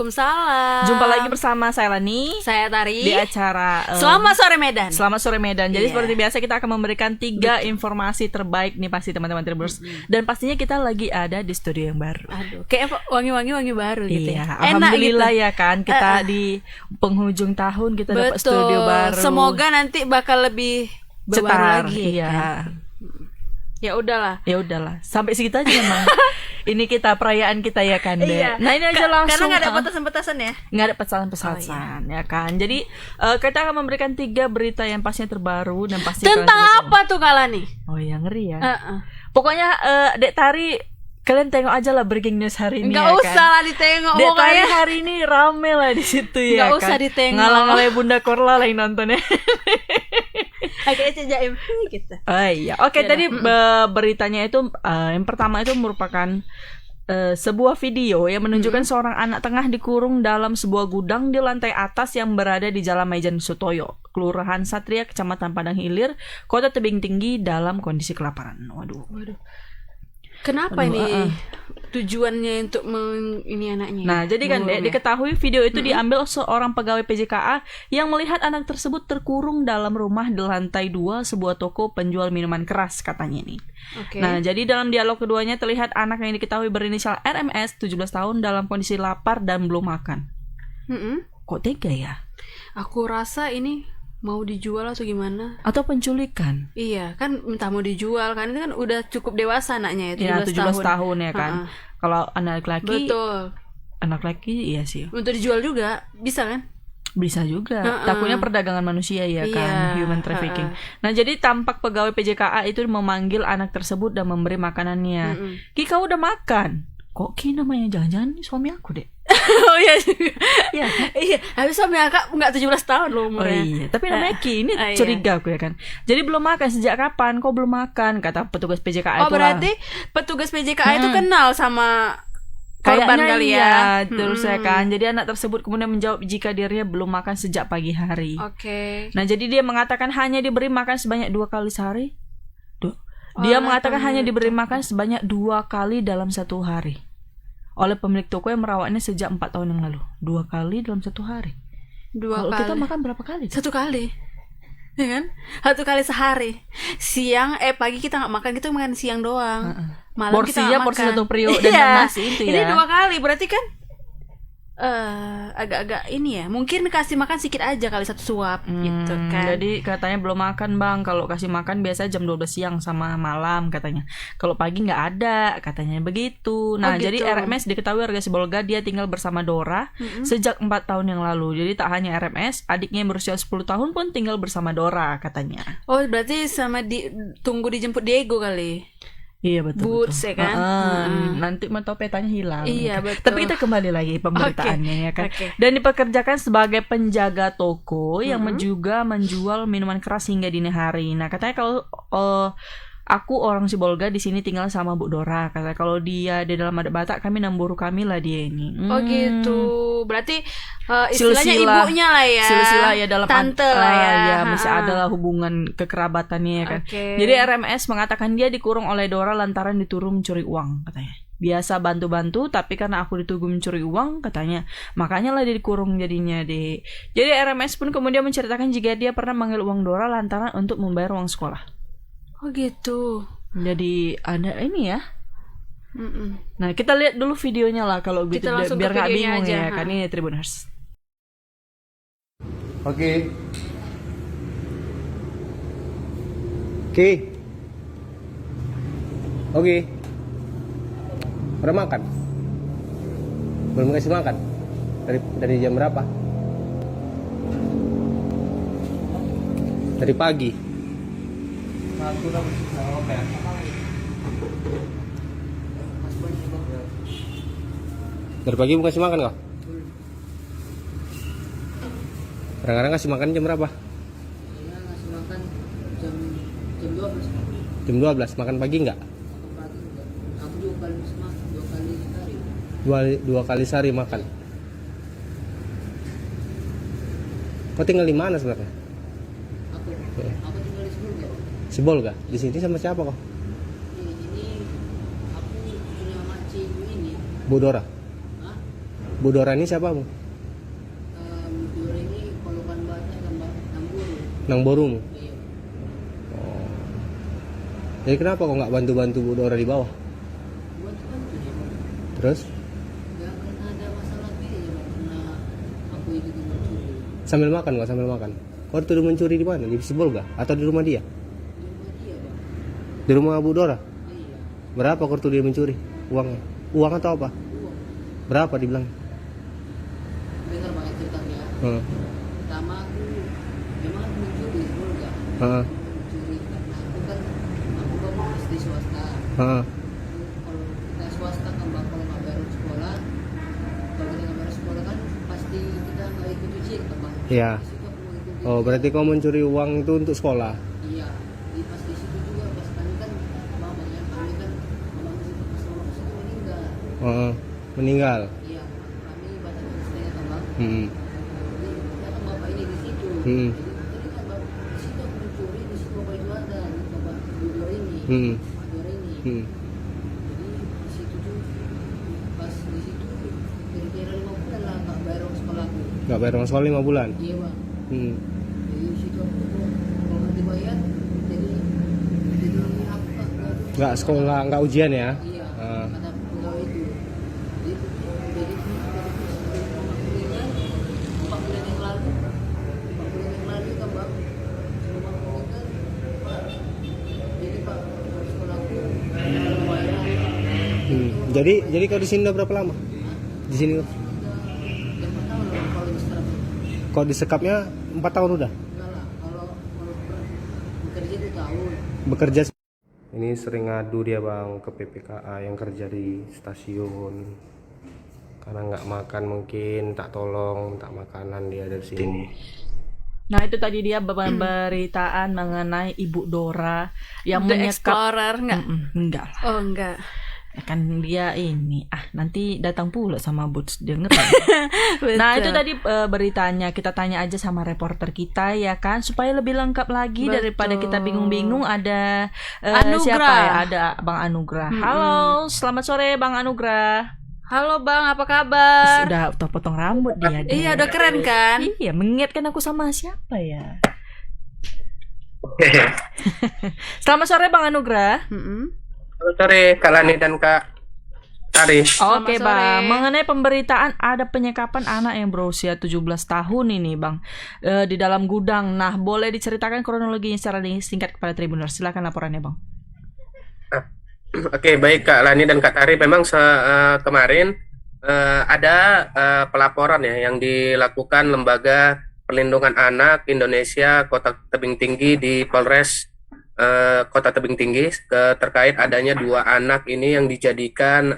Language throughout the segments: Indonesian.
Waalaikumsalam. Jumpa lagi bersama saya Lani. Saya Tari. Di acara Selamat Sore Medan. Selamat Sore Medan. Jadi seperti biasa kita akan memberikan 3 informasi terbaik nih pasti teman-teman Tribuners. Dan pastinya kita lagi ada di studio yang baru. Aduh, kayak wangi baru gitu iya, ya. Alhamdulillah gitu. Ya kan kita di penghujung tahun kita dapat studio baru. Semoga nanti bakal lebih cetar lagi. Iya. Kan? Ya udahlah. Sampai segitu aja memang. Ini kita perayaan kita ya kan, Dek. Iya. Nah, ini aja langsung. Karena nggak ada petasan-petasan ya. Nggak ada pesan-pesan ya kan. Jadi kita akan memberikan 3 berita yang pastinya terbaru dan pasti tentang apa tuh Kak Lani? Oh ya, ngeri ya. Pokoknya Dek Tari, kalian tengok aja lah breaking news hari ini. Nggak ya usah kan? lah ditengok. Dek Tari hari ini rame lah di situ ya. Nggak kan? usah ditengok. Ngalang-ngalai Bunda Korla lah yang nontonnya. Agak jaim gitu. Oh iya. Oke, tadi beritanya itu yang pertama itu merupakan sebuah video yang menunjukkan seorang anak tengah dikurung dalam sebuah gudang di lantai atas yang berada di Jalan Maijen Sutoyo, Kelurahan Satria, Kecamatan Padang Hilir, Kota Tebing Tinggi dalam kondisi kelaparan. Waduh. Kenapa ini tujuannya untuk ini anaknya? Nah, jadi kan diketahui video itu diambil seorang pegawai PJKA yang melihat anak tersebut terkurung dalam rumah di lantai 2 sebuah toko penjual minuman keras katanya nih. Nah, jadi dalam dialog keduanya terlihat anak yang diketahui berinisial RMS 17 tahun dalam kondisi lapar dan belum makan. Kok tega ya? Aku rasa ini mau dijual atau gimana? Atau penculikan? Iya, kan entah mau dijual kan, itu kan udah cukup dewasa anaknya ya, 17 tahun ya kan. Kalau anak laki, betul. Anak laki iya sih. Untuk dijual juga bisa kan? Bisa juga. Takutnya perdagangan manusia ya kan, human trafficking. Nah, jadi tampak pegawai PJKA itu memanggil anak tersebut dan memberi makanannya. Ki, kau udah makan? Kok Ki namanya jangan-jangan suami aku deh. Oh iya. Iya. Iya, habis suami kakak enggak 17 tahun loh umurnya. Oh iya, tapi namanya Ki, ini curiga aku ya kan. Jadi belum makan sejak kapan? Kok belum makan? Kata petugas PJKA itu. Oh, berarti petugas PJKA itu kenal sama korban kayaknya kali ya. Iya, terus ya kan. Jadi anak tersebut kemudian menjawab jika dirinya belum makan sejak pagi hari. Nah, jadi dia mengatakan hanya diberi makan sebanyak 2 kali sehari. Dia mengatakan hanya diberi makan sebanyak 2 kali dalam 1 hari oleh pemilik toko yang merawatnya sejak 4 tahun yang lalu. 2 kali dalam 1 hari. Kalau kita makan berapa kali? 1 kali, ya kan? 1 kali sehari. Siang, pagi kita nggak makan, kita makan siang doang. Malam porsinya kita porsi makan. 1 periuk dan nasi itu ya. Ini 2 kali, berarti kan agak-agak ini ya. Mungkin kasih makan sedikit aja kali 1 suap gitu kan. Jadi katanya belum makan bang. Kalau kasih makan biasa jam 12 siang sama malam katanya. Kalau pagi nggak ada katanya begitu. Nah gitu. Jadi RMS diketahui warga Sibolga, dia tinggal bersama Dora sejak 4 tahun yang lalu. Jadi tak hanya RMS, adiknya yang berusia 10 tahun pun tinggal bersama Dora katanya. Oh berarti sama tunggu dijemput Diego kali. Iya betul. Boots ya kan. Nanti mata petanya hilang. Iya betul. Tapi kita kembali lagi pemberitaannya ya kan. Dan dipekerjakan sebagai penjaga toko yang juga menjual minuman keras hingga dini hari. Nah katanya kalau aku orang Sibolga di sini tinggal sama Bu Dora. Katanya kalau dia di dalam adat Batak kami namburu kami lah dia ini. Oh gitu. Berarti istilahnya ibunya lah ya. Silsilah ya dalam tante lah ya. Ya masih ada lah hubungan kekerabatannya ya kan. Jadi RMS mengatakan dia dikurung oleh Dora lantaran dituduh mencuri uang katanya. Biasa bantu-bantu tapi karena aku dituduh mencuri uang katanya, makanya lah dia dikurung jadinya deh. Jadi RMS pun kemudian menceritakan jika dia pernah manggil uang Dora lantaran untuk membayar uang sekolah. Oh gitu. Jadi ada ini ya. Nah kita lihat dulu videonya lah kalau gitu biar nggak bingung aja, ya kan ini Tribuners. Oke. Udah makan? Belum kasih makan? Dari jam berapa? Dari pagi. Dari pagi belum kasih makan kok? Kadang-kadang kasih makan jam berapa? Iya, ngasih makan jam 12. Jam 12, makan pagi enggak? Pagi enggak. Aku 2 kali makan, 2 kali sehari. 2 kali sehari makan. Kau tinggal di mana sebenarnya? Aku tinggal di Sibolga. Sibolga? Di sini sama siapa kok? Ini aku punya makcik ini. Bu Dora? Hah? Bu Dora ini siapa Bu? Dura ini polukan bata tambah nambur. Nang Borum. Iya. Oh. Jadi kenapa kok nggak bantu-bantu Bu Dora di bawah? Buat bantu dia bang. Terus Gak pernah ada masalah dia ya bang. Pernah aku itu mencuri sambil makan kok sambil makan. Kau tuh mencuri di mana? Di Sibolga atau di rumah dia? di rumah dia bang. Di rumah Bu Dora. Iya. Berapa kau tuh dia mencuri? Uangnya? Uang atau apa? Uang. Berapa dibilang? Dengar banget ceritanya. Heeh. Pertama aku memang aku mencuri juga. Heeh. Mencuri karena aku kan SD swasta. Heeh. Kalau kita swasta kan bang, kalau nggak bayar sekolah, kalau kita nggak bayar sekolah kan pasti kita nggak ikut ujian kan bang. Iya. Di situ aku mau ikut Oh, berarti kau mencuri uang itu untuk sekolah. Iya, di pas di situ juga pas kami kan mama ya kami kan mama di situ pas mama di situ meninggal. Heeh. Meninggal. Iya, kami baca istrinya kan bang. Hmm. Jadi ternyata bapak ini di situ. Hmm. Jadi kan bapak di situ aku mencuri di situ bapak itu ada bapak Dudor ini. Hmm. Dudor ini. Hmm. Jadi di situ tuh pas di situ kira-kira 5 bulan lah nggak bayar uang sekolahku. Nggak bayar uang sekolah 5 bulan. Iya bang. Hmm. Jadi di situ aku tuh kalau nggak dibayar jadi apa? Nggak sekolah, nggak ujian ya? Iya, Ah. kata pegawai itu. Jadi 4 bulan yang lalu kan bang, rumah meninggal, Pak. Jadi Pak, sekolahku bayar. Jadi kau di sini udah berapa lama? Di sini Yang pertama loh, kalau di sekarang kau disekapnya 4 tahun udah? enggak lah, kalau bekerja 2 tahun. Bekerja. Ini sering ngadu dia bang ke PPKA yang kerja di stasiun karena nggak makan, mungkin tak tolong minta makanan dia dari sini. Nah itu tadi dia pemberitaan mengenai Ibu Dora yang The menyekap. Explorer nggak? Enggak lah. Oh enggak. Kan dia ini nanti datang pula sama Boots dia ngerti. Nah itu tadi beritanya, kita tanya aja sama reporter kita ya kan supaya lebih lengkap lagi. Betul. Daripada kita bingung-bingung. Ada Anugrah. siapa ya? Ada Bang Anugrah. Halo, selamat sore Bang Anugrah. Halo Bang, apa kabar? Sudah potong rambut dia. Iya, udah keren kan? Iya, mengingatkan aku sama siapa ya? Selamat sore Bang Anugrah. Selamat sore Kak Lani dan Kak Ari. Oke Selamat sore. Bang, mengenai pemberitaan ada penyekapan anak yang berusia 17 tahun ini Bang di dalam gudang. Nah, boleh diceritakan kronologinya secara singkat kepada Tribuners. Silakan laporannya Bang. Oke, baik Kak Lani dan Kak Ari, memang kemarin ada pelaporan ya yang dilakukan Lembaga Perlindungan Anak Indonesia Kota Tebing Tinggi di Polres Kota Tebing Tinggi terkait adanya 2 anak ini yang dijadikan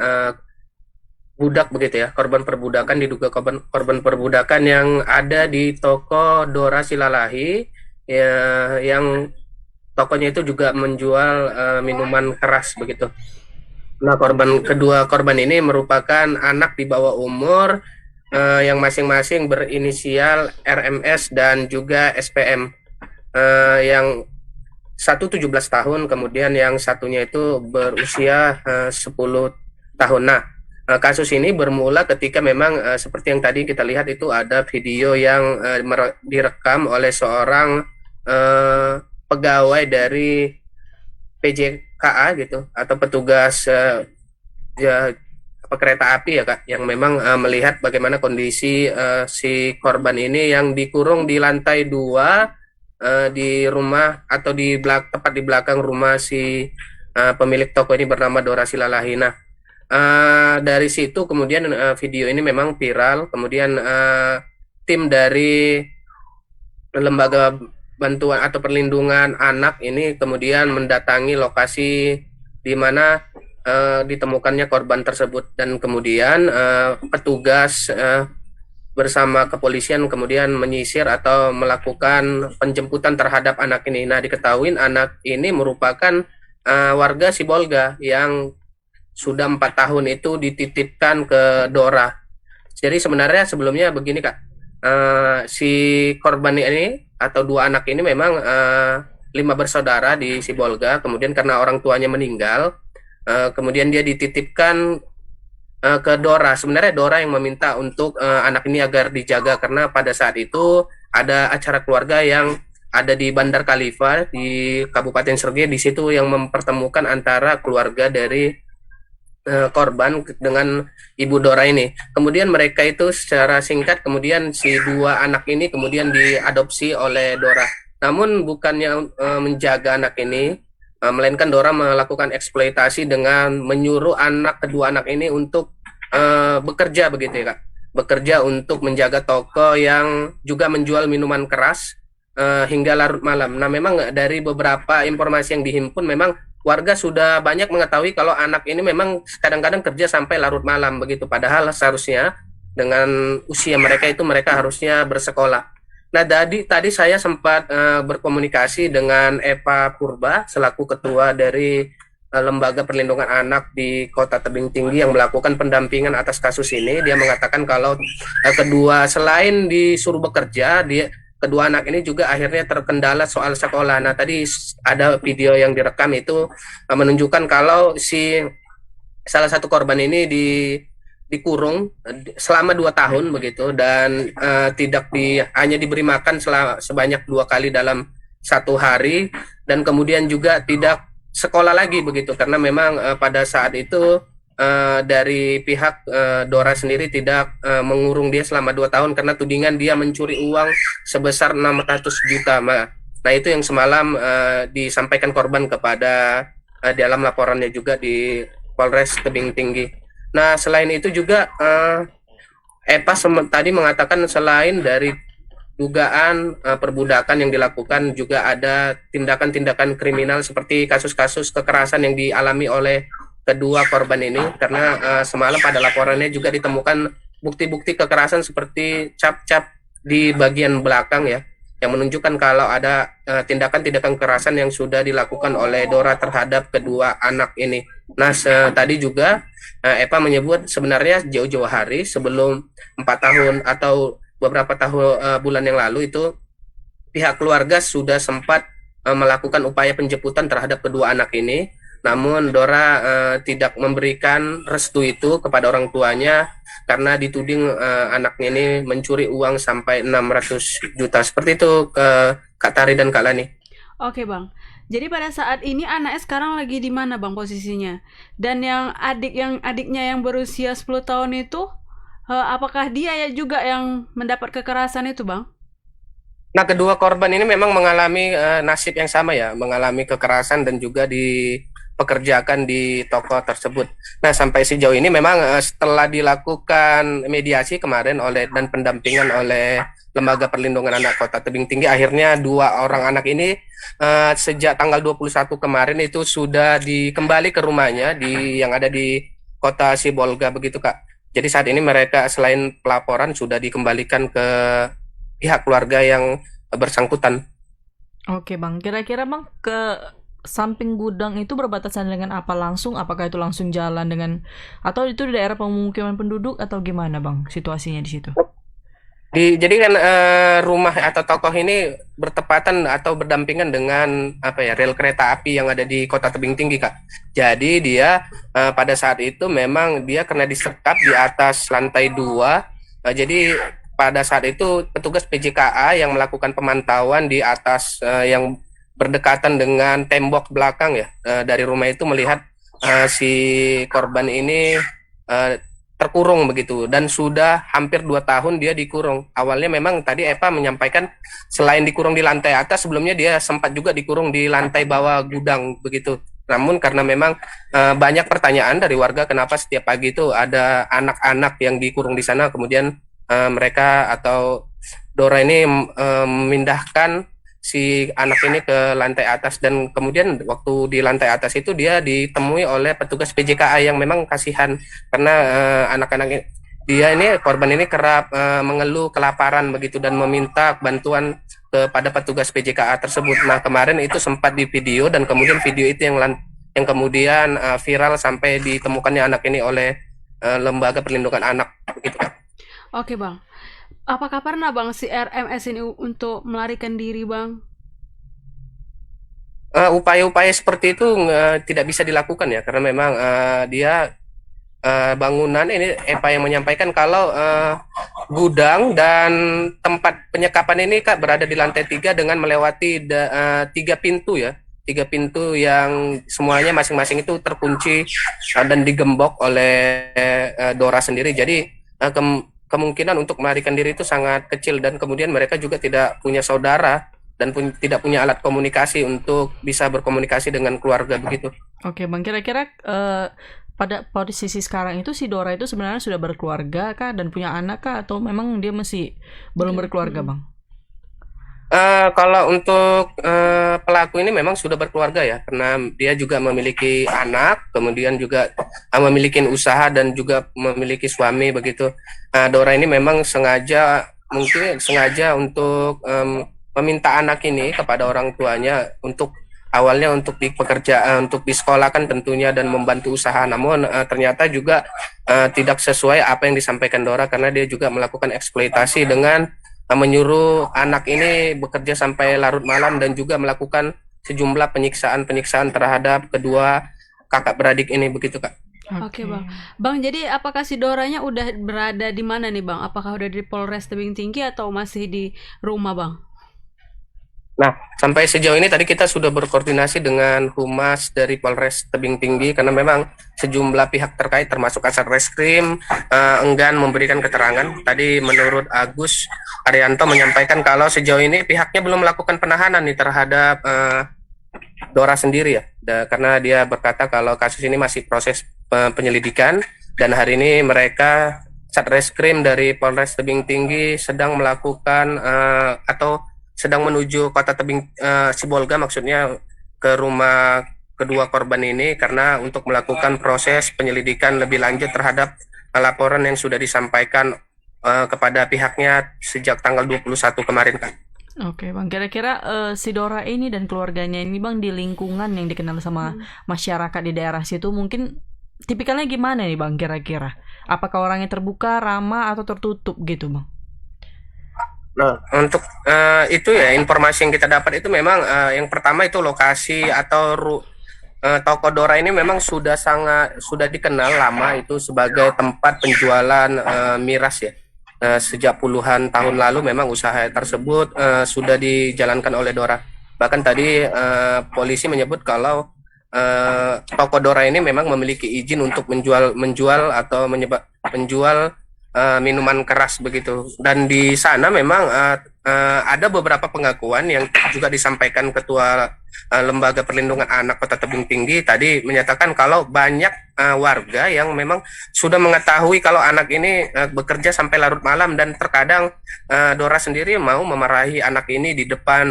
budak begitu ya, korban perbudakan, diduga korban perbudakan yang ada di toko Dora Silalahi ya, yang tokonya itu juga menjual minuman keras begitu. Nah, kedua korban ini merupakan anak di bawah umur yang masing-masing berinisial RMS dan juga SPM. Yang satu 17 tahun, kemudian yang satunya itu berusia 10 tahun. Nah, kasus ini bermula ketika memang seperti yang tadi kita lihat itu ada video yang direkam oleh seorang pegawai dari PJKA gitu atau petugas kereta api ya Kak, yang memang melihat bagaimana kondisi si korban ini yang dikurung di lantai 2 di rumah atau tepat di belakang rumah si pemilik toko ini bernama Dora Silalahi. Nah, dari situ kemudian video ini memang viral, kemudian tim dari lembaga bantuan atau perlindungan anak ini kemudian mendatangi lokasi di mana ditemukannya korban tersebut, dan kemudian petugas bersama kepolisian kemudian menyisir atau melakukan penjemputan terhadap anak ini. Nah, diketahui anak ini merupakan warga Sibolga yang sudah 4 tahun itu dititipkan ke Dora. Jadi sebenarnya sebelumnya begini Kak, si korban ini atau 2 anak ini memang 5 bersaudara di Sibolga, kemudian karena orang tuanya meninggal, kemudian dia dititipkan ke Dora. Sebenarnya Dora yang meminta untuk anak ini agar dijaga karena pada saat itu ada acara keluarga yang ada di Bandar Khalifa di Kabupaten Srege. Di situ yang mempertemukan antara keluarga dari korban dengan Ibu Dora ini. Kemudian mereka itu secara singkat kemudian si dua anak ini kemudian diadopsi oleh Dora. Namun bukannya menjaga anak ini, melainkan Dora melakukan eksploitasi dengan menyuruh kedua anak ini untuk bekerja begitu ya Kak. Bekerja untuk menjaga toko yang juga menjual minuman keras hingga larut malam. Nah, memang dari beberapa informasi yang dihimpun memang warga sudah banyak mengetahui kalau anak ini memang kadang-kadang kerja sampai larut malam begitu. Padahal seharusnya dengan usia mereka itu mereka harusnya bersekolah. Nah, tadi saya sempat berkomunikasi dengan Eva Purba selaku ketua dari Lembaga Perlindungan Anak di Kota Tebing Tinggi yang melakukan pendampingan atas kasus ini. Dia mengatakan kalau kedua selain disuruh bekerja, kedua anak ini juga akhirnya terkendala soal sekolah. Nah, tadi ada video yang direkam itu menunjukkan kalau salah satu korban ini dikurung selama 2 tahun begitu dan hanya diberi makan sebanyak 2 kali dalam 1 hari dan kemudian juga tidak sekolah lagi begitu karena memang pada saat itu dari pihak Dora sendiri tidak mengurung dia selama 2 tahun karena tudingan dia mencuri uang sebesar 600 juta. Nah, itu yang semalam disampaikan korban kepada dalam laporannya juga di Polres Tebing Tinggi. Nah, selain itu juga Eva tadi mengatakan selain dari dugaan perbudakan yang dilakukan juga ada tindakan-tindakan kriminal seperti kasus-kasus kekerasan yang dialami oleh kedua korban ini karena semalam pada laporannya juga ditemukan bukti-bukti kekerasan seperti cap-cap di bagian belakang ya yang menunjukkan kalau ada tindakan-tindakan kekerasan yang sudah dilakukan oleh Dora terhadap kedua anak ini. Nah, tadi juga Eva menyebut sebenarnya jauh-jauh hari sebelum 4 tahun atau beberapa bulan yang lalu itu pihak keluarga sudah sempat melakukan upaya penjemputan terhadap kedua anak ini. Namun Dora tidak memberikan restu itu kepada orang tuanya karena dituding anaknya ini mencuri uang sampai 600 juta. Seperti itu Kak Tari dan Kak Lani. Oke Bang, jadi pada saat ini anaknya sekarang lagi di mana Bang posisinya? Dan yang adiknya yang berusia 10 tahun itu apakah dia ya juga yang mendapat kekerasan itu Bang? Nah, kedua korban ini memang mengalami nasib yang sama ya, mengalami kekerasan dan juga dipekerjakan di toko tersebut. Nah, sampai sejauh ini memang setelah dilakukan mediasi kemarin dan pendampingan oleh Lembaga Perlindungan Anak Kota Tebing Tinggi, akhirnya 2 orang anak ini sejak tanggal 21 kemarin itu sudah dikembali ke rumahnya yang ada di Kota Sibolga begitu Kak. Jadi saat ini mereka selain pelaporan sudah dikembalikan ke pihak keluarga yang bersangkutan. Oke Bang, kira-kira Bang ke samping gudang itu berbatasan dengan apa langsung? Apakah itu langsung jalan dengan atau itu di daerah pemukiman penduduk atau gimana Bang situasinya di situ? Jadi kan rumah atau tokoh ini bertepatan atau berdampingan dengan rel kereta api yang ada di Kota Tebing Tinggi Kak. Jadi dia pada saat itu memang dia kena disekap di atas lantai 2. Jadi pada saat itu petugas PJKA yang melakukan pemantauan di atas yang berdekatan dengan tembok belakang ya dari rumah itu melihat si korban ini terkurung begitu dan sudah hampir 2 tahun dia dikurung. Awalnya memang tadi Eva menyampaikan selain dikurung di lantai atas sebelumnya dia sempat juga dikurung di lantai bawah gudang begitu. Namun karena memang banyak pertanyaan dari warga kenapa setiap pagi itu ada anak-anak yang dikurung di sana, kemudian mereka atau Dora ini memindahkan si anak ini ke lantai atas dan kemudian waktu di lantai atas itu dia ditemui oleh petugas PJKA yang memang kasihan karena anak-anak dia ini korban ini kerap mengeluh kelaparan begitu dan meminta bantuan kepada petugas PJKA tersebut. Nah, kemarin itu sempat di video dan kemudian video itu yang kemudian viral sampai ditemukannya anak ini oleh Lembaga Perlindungan Anak begitu. Oke Bang. Apakah pernah Bang si RMS ini untuk melarikan diri Bang? Upaya-upaya seperti itu tidak bisa dilakukan ya karena memang dia bangunan ini Eva yang menyampaikan kalau gudang dan tempat penyekapan ini Kak berada di lantai 3 dengan melewati 3 pintu ya. 3 pintu yang semuanya masing-masing itu terkunci dan digembok oleh Dora sendiri. Jadi kemungkinan untuk melarikan diri itu sangat kecil, dan kemudian mereka juga tidak punya saudara dan tidak punya alat komunikasi untuk bisa berkomunikasi dengan keluarga begitu. Oke, Bang, kira-kira pada posisi sekarang itu si Dora itu sebenarnya sudah berkeluarga kah dan punya anak kah, atau memang dia masih belum berkeluarga, Bang? Kalau untuk pelaku ini memang sudah berkeluarga ya, karena dia juga memiliki anak, kemudian juga memiliki usaha dan juga memiliki suami begitu. Dora ini memang mungkin sengaja untuk meminta anak ini kepada orang tuanya untuk awalnya untuk untuk disekolahkan tentunya dan membantu usaha. Namun ternyata juga tidak sesuai apa yang disampaikan Dora, karena dia juga melakukan eksploitasi dengan menyuruh anak ini bekerja sampai larut malam dan juga melakukan sejumlah penyiksaan terhadap kedua kakak beradik ini begitu Kak. Oke, Bang. Bang, jadi apakah si Doranya udah berada di mana nih, Bang? Apakah udah di Polres Tebing Tinggi atau masih di rumah, Bang? Nah, sampai sejauh ini tadi kita sudah berkoordinasi dengan Humas dari Polres Tebing Tinggi, karena memang sejumlah pihak terkait termasuk Kasatreskrim enggan memberikan keterangan. Tadi menurut Agus Arianto menyampaikan kalau sejauh ini pihaknya belum melakukan penahanan nih terhadap Dora sendiri ya, karena dia berkata kalau kasus ini masih proses penyelidikan, dan hari ini mereka Satreskrim dari Polres Tebing Tinggi sedang melakukan atau sedang menuju kota Sibolga maksudnya, ke rumah kedua korban ini karena untuk melakukan proses penyelidikan lebih lanjut terhadap laporan yang sudah disampaikan kepada pihaknya sejak tanggal 21 kemarin Kak. Oke, Bang, kira-kira si Dora ini dan keluarganya ini, Bang, di lingkungan yang dikenal sama masyarakat di daerah situ mungkin tipikalnya gimana nih, Bang, kira-kira? Apakah orangnya terbuka, ramah, atau tertutup gitu, Bang? Nah, untuk itu ya, informasi yang kita dapat itu memang yang pertama itu lokasi atau toko Dora ini memang sudah dikenal lama itu sebagai tempat penjualan miras ya. Sejak puluhan tahun lalu memang usaha tersebut sudah dijalankan oleh Dora. Bahkan tadi polisi menyebut kalau toko Dora ini memang memiliki izin untuk menjual atau menjual minuman keras begitu. Dan di sana memang ada beberapa pengakuan yang juga disampaikan Ketua Lembaga Perlindungan Anak Kota Tebing Tinggi tadi, menyatakan kalau banyak warga yang memang sudah mengetahui kalau anak ini bekerja sampai larut malam, dan terkadang Dora sendiri mau memarahi anak ini di depan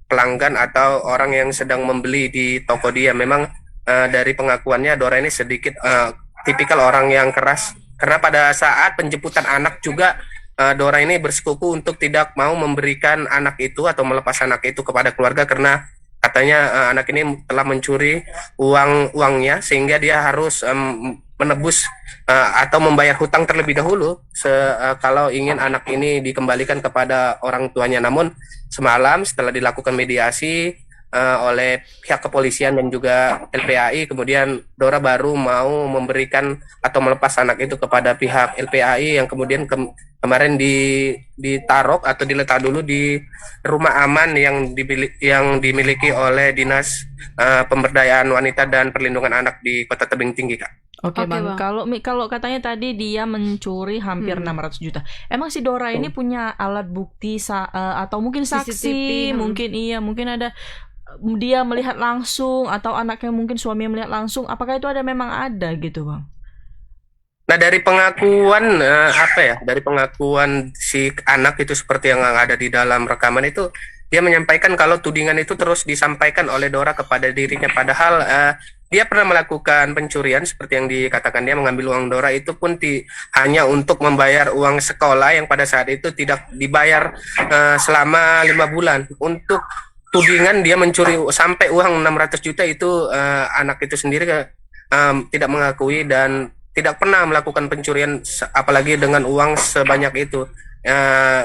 pelanggan atau orang yang sedang membeli di toko dia. Memang dari pengakuannya Dora ini sedikit tipikal orang yang keras. Karena pada saat penjemputan anak juga Dora ini bersikuku untuk tidak mau memberikan anak itu atau melepas anak itu kepada keluarga, karena katanya anak ini telah mencuri uangnya sehingga dia harus menebus atau membayar hutang terlebih dahulu kalau ingin anak ini dikembalikan kepada orang tuanya. Namun semalam setelah dilakukan mediasi oleh pihak kepolisian dan juga LPAI, kemudian Dora baru mau memberikan atau melepas anak itu kepada pihak LPAI yang kemudian kemarin ditaruh atau diletak dulu di rumah aman yang dimiliki oleh Dinas Pemberdayaan Wanita dan Perlindungan Anak di Kota Tebing Tinggi, Kak. Oke, Bang. Kalau katanya tadi dia mencuri hampir 600 juta. Emang si Dora ini punya alat bukti atau mungkin saksi, CCTV, mungkin ada dia melihat langsung atau anaknya mungkin suami melihat langsung. Apakah itu memang ada gitu, Bang? Nah, dari pengakuan dari pengakuan si anak itu seperti yang ada di dalam rekaman itu, dia menyampaikan kalau tudingan itu terus disampaikan oleh Dora kepada dirinya, padahal dia pernah melakukan pencurian seperti yang dikatakan. Dia mengambil uang Dora itu pun hanya untuk membayar uang sekolah yang pada saat itu tidak dibayar selama 5 bulan. Untuk tudingan dia mencuri sampai uang 600 juta itu anak itu sendiri tidak mengakui dan tidak pernah melakukan pencurian apalagi dengan uang sebanyak itu.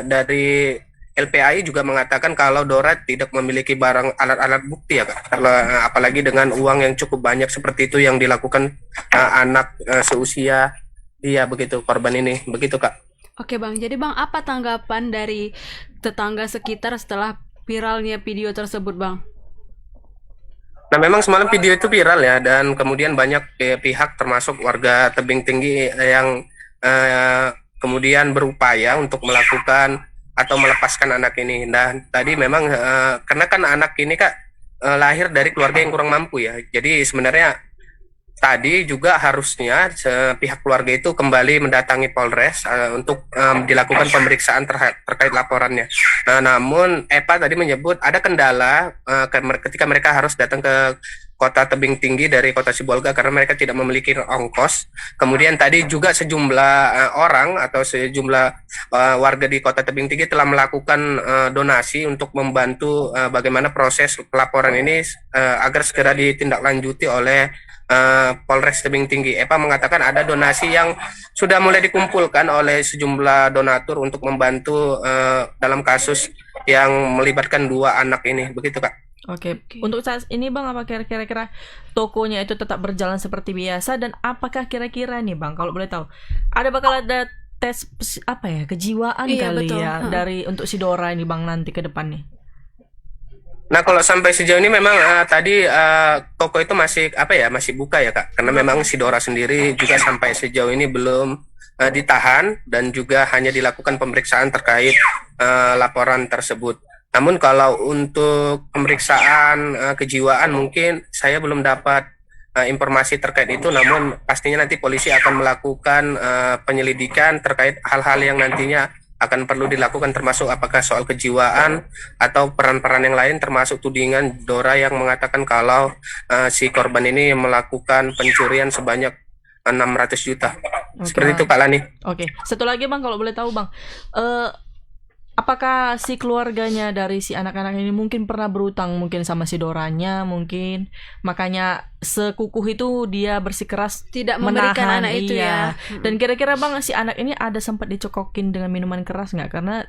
Dari LPAI juga mengatakan kalau Dora tidak memiliki barang alat-alat bukti ya Kak. Kalau apalagi dengan uang yang cukup banyak seperti itu yang dilakukan anak seusia dia begitu, korban ini. Begitu Kak. Oke Bang, jadi Bang apa tanggapan dari tetangga sekitar setelah viralnya video tersebut Bang? Nah memang semalam video itu viral ya, dan kemudian banyak pihak termasuk warga Tebing Tinggi yang kemudian berupaya untuk melakukan atau melepaskan anak ini. Nah tadi memang karena kan anak ini Kak lahir dari keluarga yang kurang mampu ya. Jadi sebenarnya tadi juga harusnya pihak keluarga itu kembali mendatangi Polres untuk dilakukan pemeriksaan terkait laporannya. Nah, namun Epa tadi menyebut ada kendala ketika mereka harus datang ke Kota Tebing Tinggi dari Kota Sibolga karena mereka tidak memiliki ongkos. Kemudian tadi juga sejumlah orang atau sejumlah warga di Kota Tebing Tinggi telah melakukan donasi untuk membantu bagaimana proses pelaporan ini agar segera ditindaklanjuti oleh Polres Tebing Tinggi. Epa mengatakan ada donasi yang sudah mulai dikumpulkan oleh sejumlah donatur untuk membantu dalam kasus yang melibatkan 2 anak ini. Begitu Kak. Oke. Untuk saat ini Bang, apa kira-kira tokonya itu tetap berjalan seperti biasa, dan apakah kira-kira nih Bang, kalau boleh tahu, bakal ada tes kejiwaan kali betul. ya dari untuk si Dora ini Bang nanti ke depan nih? Nah kalau sampai sejauh ini memang tadi toko itu masih masih buka ya Kak, karena memang si Dora sendiri juga sampai sejauh ini belum ditahan dan juga hanya dilakukan pemeriksaan terkait laporan tersebut. Namun kalau untuk pemeriksaan kejiwaan mungkin saya belum dapat informasi terkait itu, namun pastinya nanti polisi akan melakukan penyelidikan terkait hal-hal yang nantinya akan perlu dilakukan, termasuk apakah soal kejiwaan atau peran-peran yang lain, termasuk tudingan Dora yang mengatakan kalau si korban ini melakukan pencurian sebanyak 600 juta. Okay. Seperti itu Kak Lani. Oke. Satu lagi Bang, kalau boleh tahu Bang, apakah si keluarganya dari si anak-anak ini mungkin pernah berutang mungkin sama si Doranya, mungkin makanya sekukuh itu dia bersikeras tidak memberikan anak itu ya. Dan kira-kira Bang, si anak ini ada sempat dicokokin dengan minuman keras nggak? Karena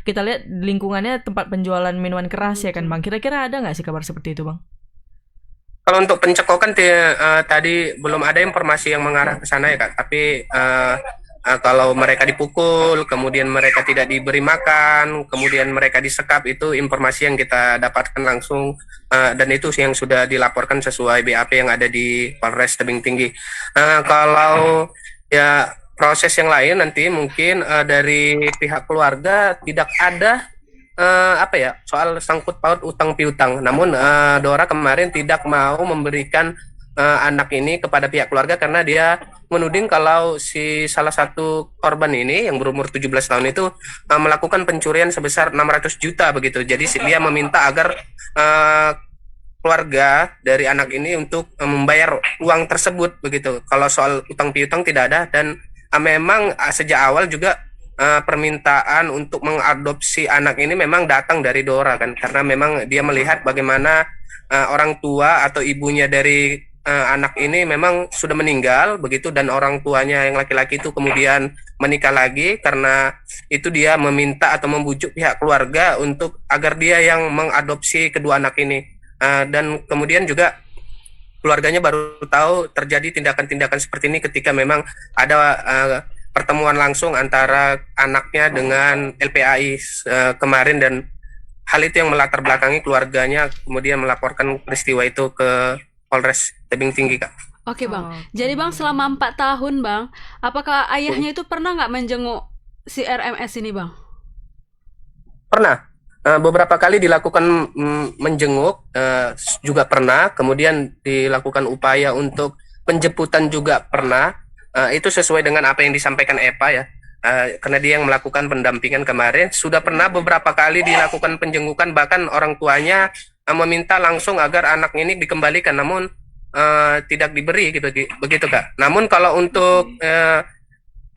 kita lihat lingkungannya tempat penjualan minuman keras ya kan Bang. Kira-kira ada nggak sih kabar seperti itu Bang? Kalau untuk pencekokan tadi belum ada informasi yang mengarah ke sana ya Kak. Tapi kalau mereka dipukul, kemudian mereka tidak diberi makan, kemudian mereka disekap, itu informasi yang kita dapatkan langsung, dan itu yang sudah dilaporkan sesuai BAP yang ada di Polres Tebing Tinggi. Kalau ya proses yang lain nanti mungkin dari pihak keluarga tidak ada soal sangkut paut utang piutang. Namun Dora kemarin tidak mau memberikan anak ini kepada pihak keluarga karena dia menuding kalau si salah satu korban ini yang berumur 17 tahun itu melakukan pencurian sebesar 600 juta begitu. Jadi dia meminta agar keluarga dari anak ini untuk membayar uang tersebut begitu. Kalau soal utang piutang tidak ada, dan memang sejak awal juga permintaan untuk mengadopsi anak ini memang datang dari Dora kan, karena memang dia melihat bagaimana orang tua atau ibunya dari anak ini memang sudah meninggal begitu, dan orang tuanya yang laki-laki itu kemudian menikah lagi. Karena itu dia meminta atau membujuk pihak keluarga untuk agar dia yang mengadopsi kedua anak ini, dan kemudian juga keluarganya baru tahu terjadi tindakan-tindakan seperti ini ketika memang ada pertemuan langsung antara anaknya dengan LPAI kemarin, dan hal itu yang melatar belakangi keluarganya kemudian melaporkan peristiwa itu ke Polres Tebing Tinggi Kak. Oke Bang, jadi Bang selama 4 tahun Bang, apakah ayahnya itu pernah nggak menjenguk si RMS ini Bang? Pernah, beberapa kali dilakukan menjenguk, juga pernah, kemudian dilakukan upaya untuk penjemputan juga pernah. Itu sesuai dengan apa yang disampaikan Epa ya, karena dia yang melakukan pendampingan kemarin. Sudah pernah beberapa kali dilakukan penjengukan, bahkan orang tuanya meminta langsung agar anak ini dikembalikan, namun tidak diberi begitu Kak. Namun kalau untuk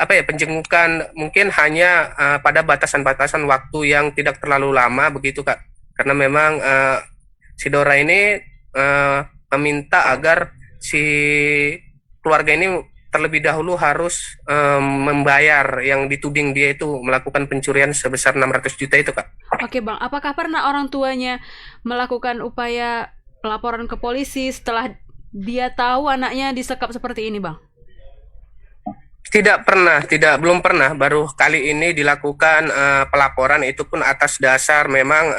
penjengukan mungkin hanya pada batasan-batasan waktu yang tidak terlalu lama begitu Kak, karena memang si Dora ini meminta agar si keluarga ini terlebih dahulu harus membayar yang dituding dia itu melakukan pencurian sebesar 600 juta itu, Kak. Oke Bang, apakah pernah orang tuanya melakukan upaya pelaporan ke polisi setelah dia tahu anaknya disekap seperti ini, Bang? Belum pernah. Baru kali ini dilakukan pelaporan, itu pun atas dasar memang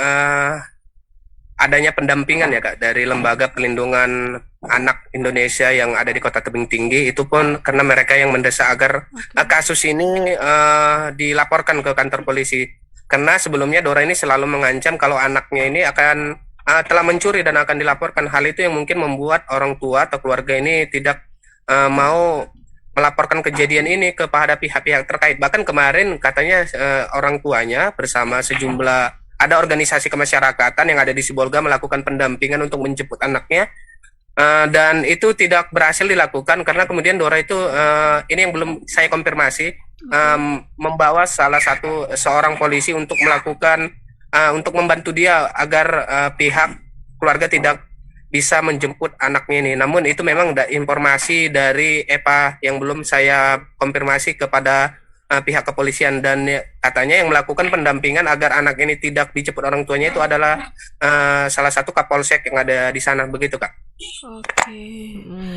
adanya pendampingan ya Kak dari Lembaga Perlindungan Anak Indonesia yang ada di Kota Tebing Tinggi. Itu pun karena mereka yang mendesak agar kasus ini dilaporkan ke kantor polisi. Karena sebelumnya Dora ini selalu mengancam kalau anaknya ini akan telah mencuri dan akan dilaporkan. Hal itu yang mungkin membuat orang tua atau keluarga ini tidak mau melaporkan kejadian ini kepada pihak-pihak terkait. Bahkan kemarin katanya orang tuanya bersama sejumlah ada organisasi kemasyarakatan yang ada di Sibolga melakukan pendampingan untuk menjemput anaknya, dan itu tidak berhasil dilakukan karena kemudian Dora itu ini yang belum saya konfirmasi, membawa seorang polisi untuk melakukan untuk membantu dia agar pihak keluarga tidak bisa menjemput anaknya ini. Namun itu memang informasi dari EPA yang belum saya konfirmasi kepada pihak kepolisian, dan katanya yang melakukan pendampingan agar anak ini tidak dijemput orang tuanya itu adalah salah satu Kapolsek yang ada di sana, begitu Kak. Oke.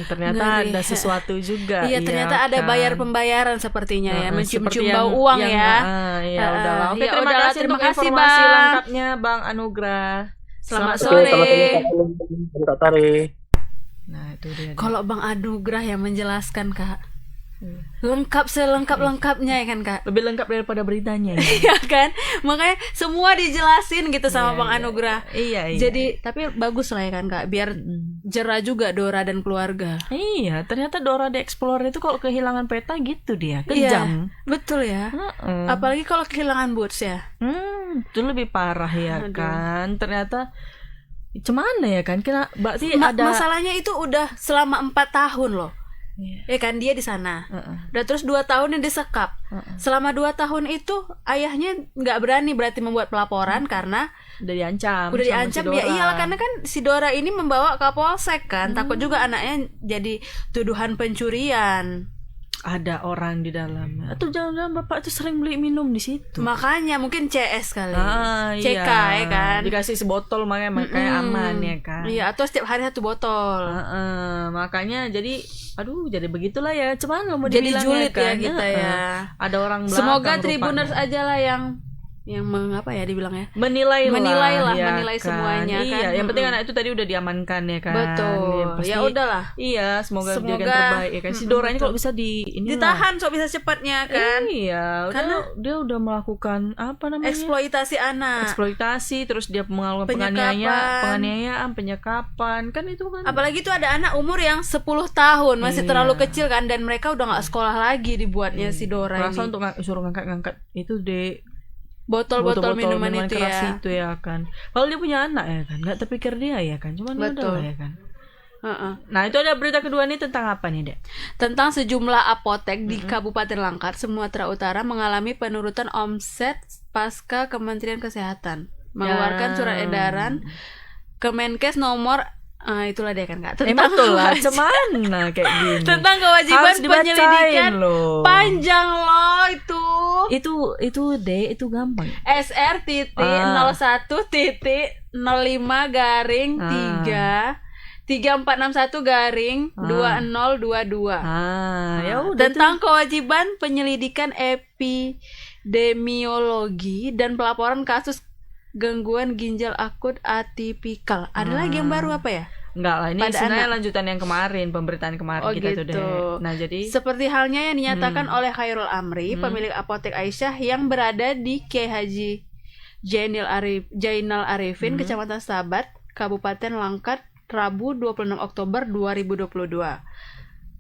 Ternyata ada sesuatu juga. Iya, ternyata ada bayar pembayaran sepertinya ya, mencium-cium bau uang yang, ya. Ya udahlah. Oke, Ya terima udahlah, kasih terima untuk kasih, informasi Bang. lengkapnya Bang Anugrah. Selamat sore. Kak Tari. Nah, itu dia. Kalau Bang Anugrah yang menjelaskan, Kak. Lengkap selengkap-lengkapnya ya kan, Kak? Lebih lengkap daripada beritanya ya. Iya kan? Makanya semua dijelasin gitu sama Iya, Bang Anugrah. Iya. Jadi, tapi bagus lah ya kan, Kak, biar jera juga Dora dan keluarga. Iya, ternyata Dora the Explorer itu kalau kehilangan peta gitu dia, Iya, kejam. betul ya. Apalagi kalau kehilangan boots ya. Itu lebih parah ya. Aduh. Kan. Ternyata gimana ya kan? Berarti ada Masalahnya itu udah selama 4 tahun loh. Iya. Ya kan, dia di sana. Udah terus 2 tahun yang disekap. Selama 2 tahun itu ayahnya nggak berani berarti membuat pelaporan karena udah diancam. udah sama diancam. si Dora. Ya iyalah, karena kan si Dora ini membawa Kapolsek kan. Takut juga anaknya jadi tuduhan pencurian. Ada orang di dalam. Atau jangan-jangan bapak itu sering beli minum di situ. Makanya mungkin CS kali. Iya. CK ya kan. Dikasih sebotol makanya aman ya kan. Iya, atau setiap hari 1 botol. Makanya jadi jadi begitulah ya. Cuman mau Jadi dibilang julid ya, kan? ya kita ya. Ada orang belakang. Semoga rupanya. Tribuners aja lah yang mengapa ya dibilangnya? menilai menilai kan? semuanya kan. Iya, yang penting anak itu tadi udah diamankan ya kan. Betul. Ya udahlah. Iya, semoga yang terbaik ya kan. Si Dora ini kalau bisa ditahan so bisa cepatnya kan. Iya, Karena dia udah melakukan apa namanya? eksploitasi anak. Eksploitasi, terus dia melakukan penganiayaan, penyekapan, kan itu kan. Apalagi itu ada anak umur yang 10 tahun, masih terlalu kecil kan, dan mereka udah nggak sekolah lagi dibuatnya si Dora Rasa ini. untuk suruh ngangkat itu deh Botol-botol minuman itu keras ya. itu ya kan. Kalau dia punya anak ya kan, nggak terpikir dia ya kan. Cuman Betul. udah ya kan. Nah, itu ada berita kedua nih tentang apa nih, Dek? Tentang sejumlah apotek di Kabupaten Langkat, Sumatera Utara mengalami penurunan omset pasca Kementerian Kesehatan mengeluarkan surat edaran Kemenkes nomor itulah dia kan, Kak. Betul lah, cuman kayak gini. Tentang kewajiban Harus dibacain penyelidikan loh. panjang loh itu. Deh, itu gampang. SR titik 01 titik 05 garing 3 3461 garing 2022. Ya udah. Tentang kewajiban penyelidikan epidemiologi dan pelaporan kasus gangguan ginjal akut atipikal. Ada lagi yang baru apa ya? Enggak lah, ini Pada sebenarnya anak. lanjutan yang kemarin, pemberitaan kemarin kita tuh gitu. deh. Nah, jadi Seperti halnya yang dinyatakan oleh Khairul Amri, pemilik apotek Aisyah yang berada di Kiai Haji Jainal Arifin, Kecamatan Sabat, Kabupaten Langkat, Rabu 26 Oktober 2022.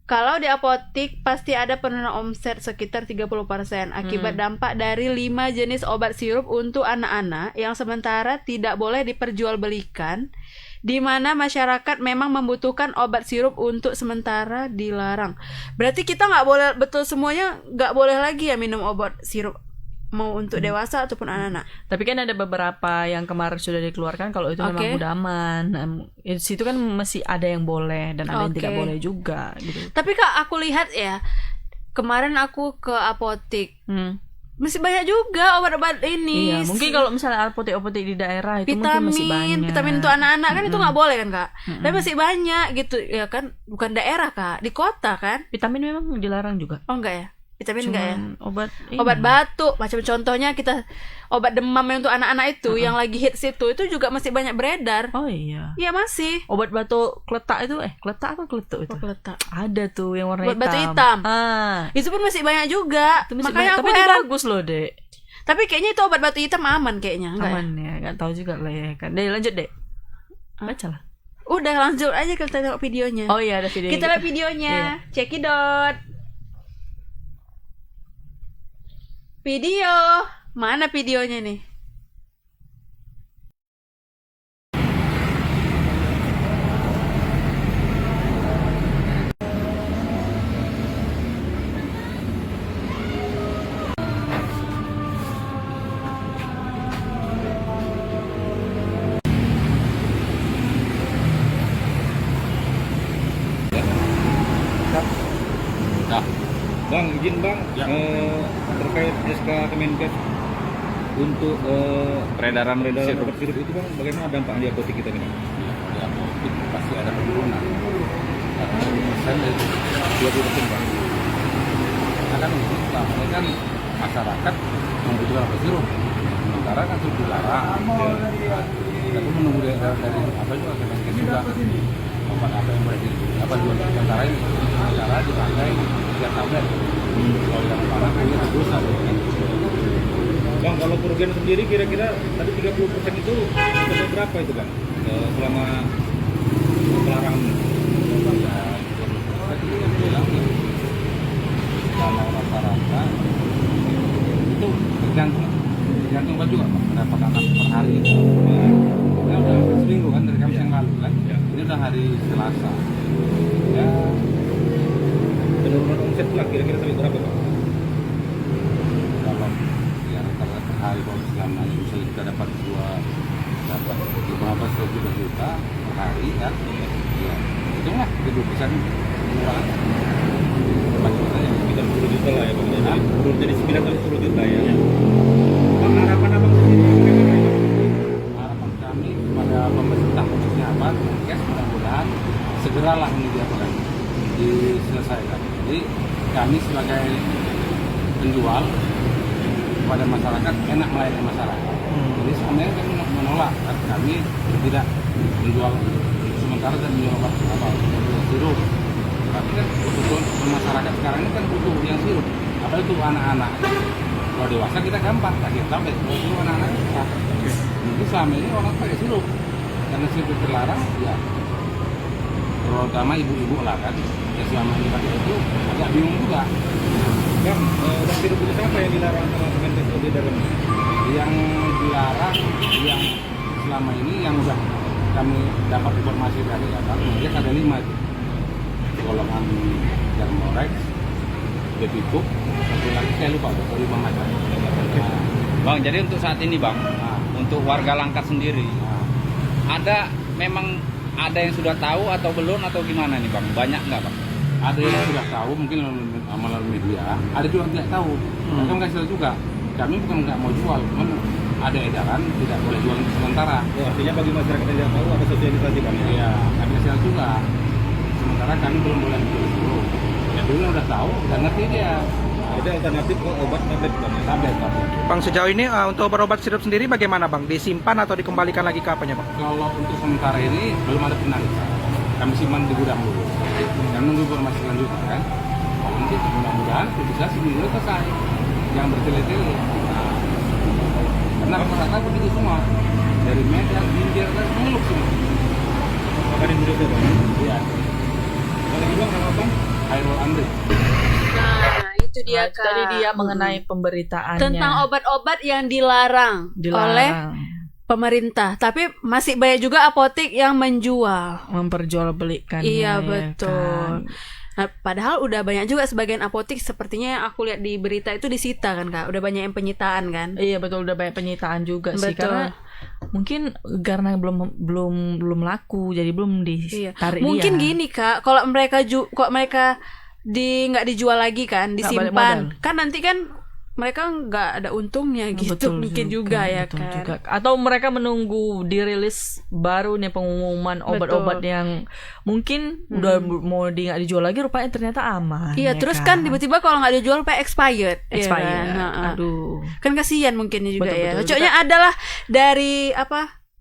Kalau di apotik pasti ada penurunan omset sekitar 30% akibat dampak dari 5 jenis obat sirup untuk anak-anak yang sementara tidak boleh diperjualbelikan, di mana masyarakat memang membutuhkan obat sirup untuk sementara dilarang. Berarti kita nggak boleh, betul semuanya nggak boleh lagi ya minum obat sirup mau untuk dewasa ataupun anak-anak. Tapi kan ada beberapa yang kemarin sudah dikeluarkan kalau itu memang udah aman. Di situ kan masih ada yang boleh dan ada yang tidak boleh juga gitu. Tapi Kak, aku lihat ya, kemarin aku ke apotik. Masih banyak juga obat-obat ini. Iya, mungkin kalau misalnya apotek-apotek di daerah itu mungkin masih banyak. Vitamin untuk anak-anak kan itu nggak boleh kan Kak. Tapi masih banyak gitu ya kan, bukan daerah Kak, di kota kan. Vitamin memang dilarang juga. Oh enggak ya? Vitamin enggak ya? Obat batuk, macam contohnya kita obat demam yang untuk anak-anak itu yang lagi hits itu juga masih banyak beredar. Oh iya. Iya masih. Obat batuk kletak itu kletak apa kletuk itu? Kletak. Ada tuh yang warna obat hitam. Batu hitam. Ah. Itu pun masih banyak juga. Makanya aku tapi heran. bagus loh, Dek. Tapi kayaknya itu obat batu hitam aman kayaknya, enggak? Aman ya, enggak tahu juga lah ya kan. Dek, lanjut, Dek. Bacalah. Udah langsung aja kita tengok videonya. Oh iya, ada videonya. Kita lihat videonya. Cekidot. Video. Mana videonya nih? Bang, izin Bang, terkait SK Kemenkes untuk peredaran obat sirup itu Bang, bagaimana dampaknya di apotek kita ini? Di apotek pasti ada penurunan. Karena 20% dari 20% Bang. Karena utamanya kan masyarakat membutuhkan obat sirup. Sementara kan sirup dilarang. Kita pun menunggu dari apa juga Kemenkes juga. Obat apa yang boleh jual sementara ini cara dipakai 3 tablet. Kalau yang parah punya dosa Bang, kalau kerugian sendiri kira-kira tadi 30% itu sampai berapa itu Bang? Selama pelarangan kalau rata-rata itu tergantung baju juga Pak, berapa anak per hari itu. Ini udah seminggu kan dari Kamis yang lalu kan, ini udah hari Selasa ya. penurunan omset lah kira-kira sampai berapa Bang? Kalau ya rata-rata per hari kalau selama ini misalnya kita dapat 15 juta per hari kan, ya hitunglah 20% pengurangan baju saya Sekitar 10 juta lah ya Bang, jadi 9 sampai 10 juta ya. Bang, harapan Abang sendiri bagaimana itu? harapan kami kepada pemerintah khususnya apa, Kemenkes, mudah-mudahan segeralah ini diselesaikan. Jadi kami sebagai penjual kepada masyarakat enak melayani masyarakat. Jadi sebenarnya kami menolak kan kami tidak menjual sementara dan menjual obat sirup. Tapi kan kebutuhan masyarakat sekarang ini kan butuh yang sirup. Apa itu anak-anak? Kalau dewasa kita gampang kasih tablet. Kalau sirup anak-anak susah. Mungkin selama ini orang pakai sirup karena sirup terlarang ya. Terutama ibu-ibu lah kan. Ya selama ini pakai itu agak bingung juga. Bang, obat sirup itu apa yang dilarang sama Kemenkes di dalam? Yang dilarang yang selama ini yang udah kami dapat informasi dari Kemenkes ada 5 golongan Dermorex, Depicuk, satu lagi saya lupa, baru 5 macam. Bang, jadi untuk saat ini Bang, untuk warga Langkat sendiri, memang ada yang sudah tahu atau belum atau gimana nih Bang? Banyak nggak Bang? Ada yang sudah tahu mungkin melalui media, ada juga yang tidak tahu. Mereka kasih tahu juga. Kami bukan nggak mau jual, cuman ada edaran tidak boleh jual untuk sementara. Oh, artinya bagi masyarakat yang tidak tahu ada sosialisasi Bang? Iya, kami kasih tahu juga. Sementara kami belum boleh jual dulu. Ya dulu udah tahu, udah ngerti dia. Ada alternatif ke obat tablet Bang? Tablet. Bang, sejauh ini untuk obat-obat sirup sendiri bagaimana Bang? Disimpan atau dikembalikan lagi ke apanya Bang? Kalau untuk sementara ini belum ada penarikan. Kami simpan di gudang dulu. Dan nunggu informasi selanjutnya kan. Kalau nanti mudah-mudahan bisa seminggu selesai. Yang bertele-tele. Nah, karena rata-rata begitu semua. Dari Medan, Binjai, dan mengeluh semua. Makan Indonesia Bang? Iya. Kalau lagi Bang, nama Bang? Hairul Andri. Nah, itu dia Kak. Tadi dia mengenai pemberitaannya tentang obat-obat yang dilarang oleh pemerintah, tapi masih banyak juga apotek yang menjual, memperjualbelikan. iya betul kan. Nah, padahal udah banyak juga sebagian apotek sepertinya yang aku lihat di berita itu disita kan Kak. Udah banyak yang penyitaan kan. Iya betul, udah banyak penyitaan juga sih, Betul. karena mungkin karena belum laku jadi belum ditarik. Mungkin dia. gini Kak, kalau mereka nggak dijual lagi kan, Nggak balik disimpan, modal. kan nanti kan mereka nggak ada untungnya gitu. Betul Mungkin juga ya betul kan. juga. Atau mereka menunggu dirilis baru nih pengumuman obat-obat yang mungkin udah mau nggak dijual lagi, rupanya ternyata aman. Iya, ya terus kan tiba-tiba kalau nggak dijual expired. Ya expired. kan? Heeh. Aduh. Kan kasihan mungkin juga Betul, ya. betul. Cocoknya adalah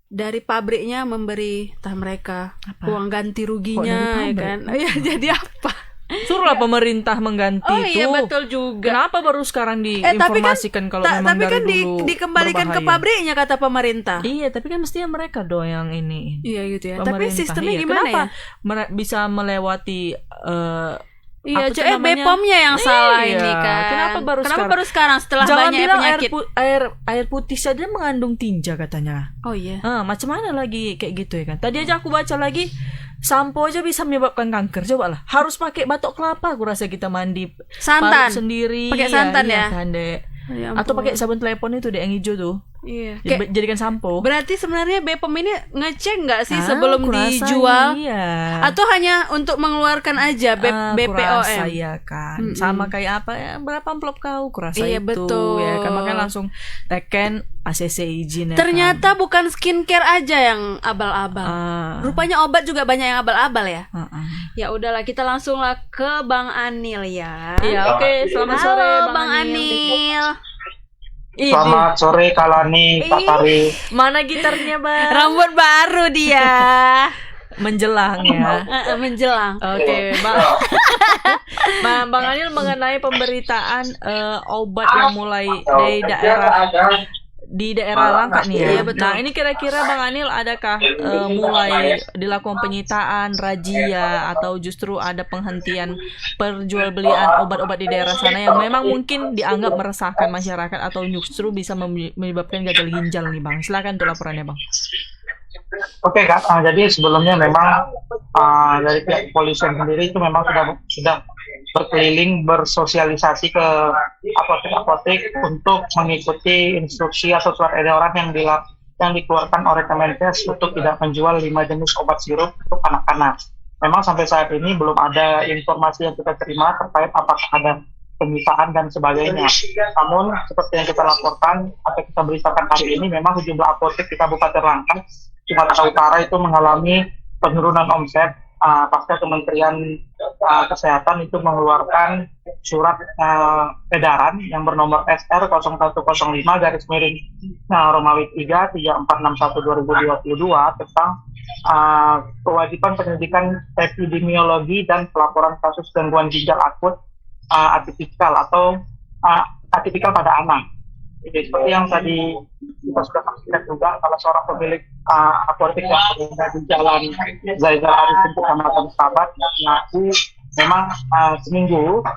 dari pabriknya memberi mereka uang ganti ruginya ya dari pabrik? kan. Iya, jadi apa? Suruhlah pemerintah mengganti Oh itu. iya betul juga. Kenapa baru sekarang Tapi diinformasikan kalau memang tapi dari kan dulu dikembalikan ke berbahaya? pabriknya kata pemerintah. Iya, tapi kan mestinya mereka dong yang ini. Iya gitu ya. Tapi Pemerintah, sistemnya iya. gimana Kenapa ya? bisa melewati Iya, apa tuh namanya? BPOM-nya yang salah Iya. ini kan. Kenapa baru sekarang setelah Jangan banyak bilang penyakit? air putih saja mengandung tinja katanya. Oh iya. Macam mana lagi kayak gitu ya kan? Tadi aja aku baca lagi, sampo aja bisa menyebabkan kanker. Coba lah, harus pakai batok kelapa. Aku rasa kita mandi Santan. parut sendiri. Pakai santan ya? Kan, Dek. Ya Atau ampun. pakai sabun telepon itu deh yang hijau tuh. Iya. Jadikan sampo. Berarti sebenarnya BPOM ini ngecek nggak sih Ah, sebelum aku rasa dijual? iya. Atau hanya untuk mengeluarkan aja Aku rasa BPOM? ya kan. Sama kayak apa ya, berapa amplop kau kurasa Iya, itu betul. ya kan, makanya langsung teken ACC izin ya Ternyata bukan skincare aja yang abal-abal. kan. Rupanya obat juga banyak yang abal-abal ya. Ah. Ya udahlah, kita langsunglah ke Bang Anil ya. Iya, oke, selamat sore Halo Bang Bang Anil. Ih, Selamat sore Kalani, Pak Tari. mana gitarnya, Bang? Rambut baru dia. Menjelang ya. Menjelang. Oke, Bang Anil, mengenai pemberitaan obat yang mulai di daerah Langkat nih ya. Iya, betul. Nah, ini kira-kira Bang Anil adakah mulai dilakukan penyitaan, razia, atau justru ada penghentian perjualbelian obat-obat di daerah sana yang memang mungkin dianggap meresahkan masyarakat atau justru bisa menyebabkan gagal ginjal nih, Bang? Silakan untuk laporannya, Bang. Oke Kak, jadi sebelumnya memang dari pihak kepolisian sendiri itu memang sudah berkeliling bersosialisasi ke apotek-apotek untuk mengikuti instruksi atau surat edaran yang dikeluarkan oleh Kemenkes untuk tidak menjual 5 jenis obat sirup untuk anak-anak. Memang sampai saat ini belum ada informasi yang kita terima terkait apakah ada penyitaan dan sebagainya. Namun seperti yang kita laporkan atau kita beritakan hari ini, memang sejumlah apotek di Kabupaten Langkat, Sumatera Utara itu mengalami penurunan omset pasca Kementerian Kesehatan itu mengeluarkan surat edaran yang bernomor SR 0105/Romawi 3 3461/2022 tentang kewajiban penyelidikan epidemiologi dan pelaporan kasus gangguan ginjal akut atipikal atau atipikal pada anak. Jadi seperti yang tadi kita sudah saksikan juga, salah seorang pemilik apotek yang berada di Jalan Zainal Arifin, Kecamatan Sabat, mengaku memang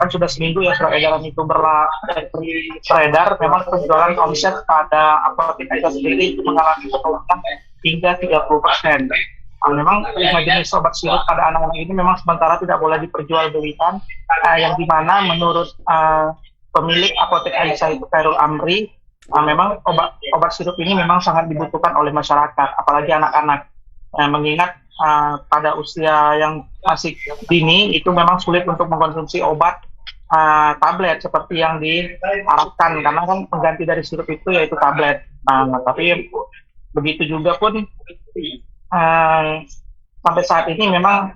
sudah seminggu ya surat edaran itu beredar, memang penjualan omset pada apotek itu sendiri itu mengalami penurunan hingga 30%. Memang 5 jenis obat sirup pada anak-anak ini memang sementara tidak boleh diperjualbelikan, yang dimana menurut pemilik apotek Aisyah itu Khairul Amri, memang obat sirup ini memang sangat dibutuhkan oleh masyarakat, apalagi anak-anak, mengingat pada usia yang masih dini itu memang sulit untuk mengkonsumsi obat tablet seperti yang diharapkan, karena kan pengganti dari sirup itu yaitu tablet. Tapi begitu juga pun sampai saat ini memang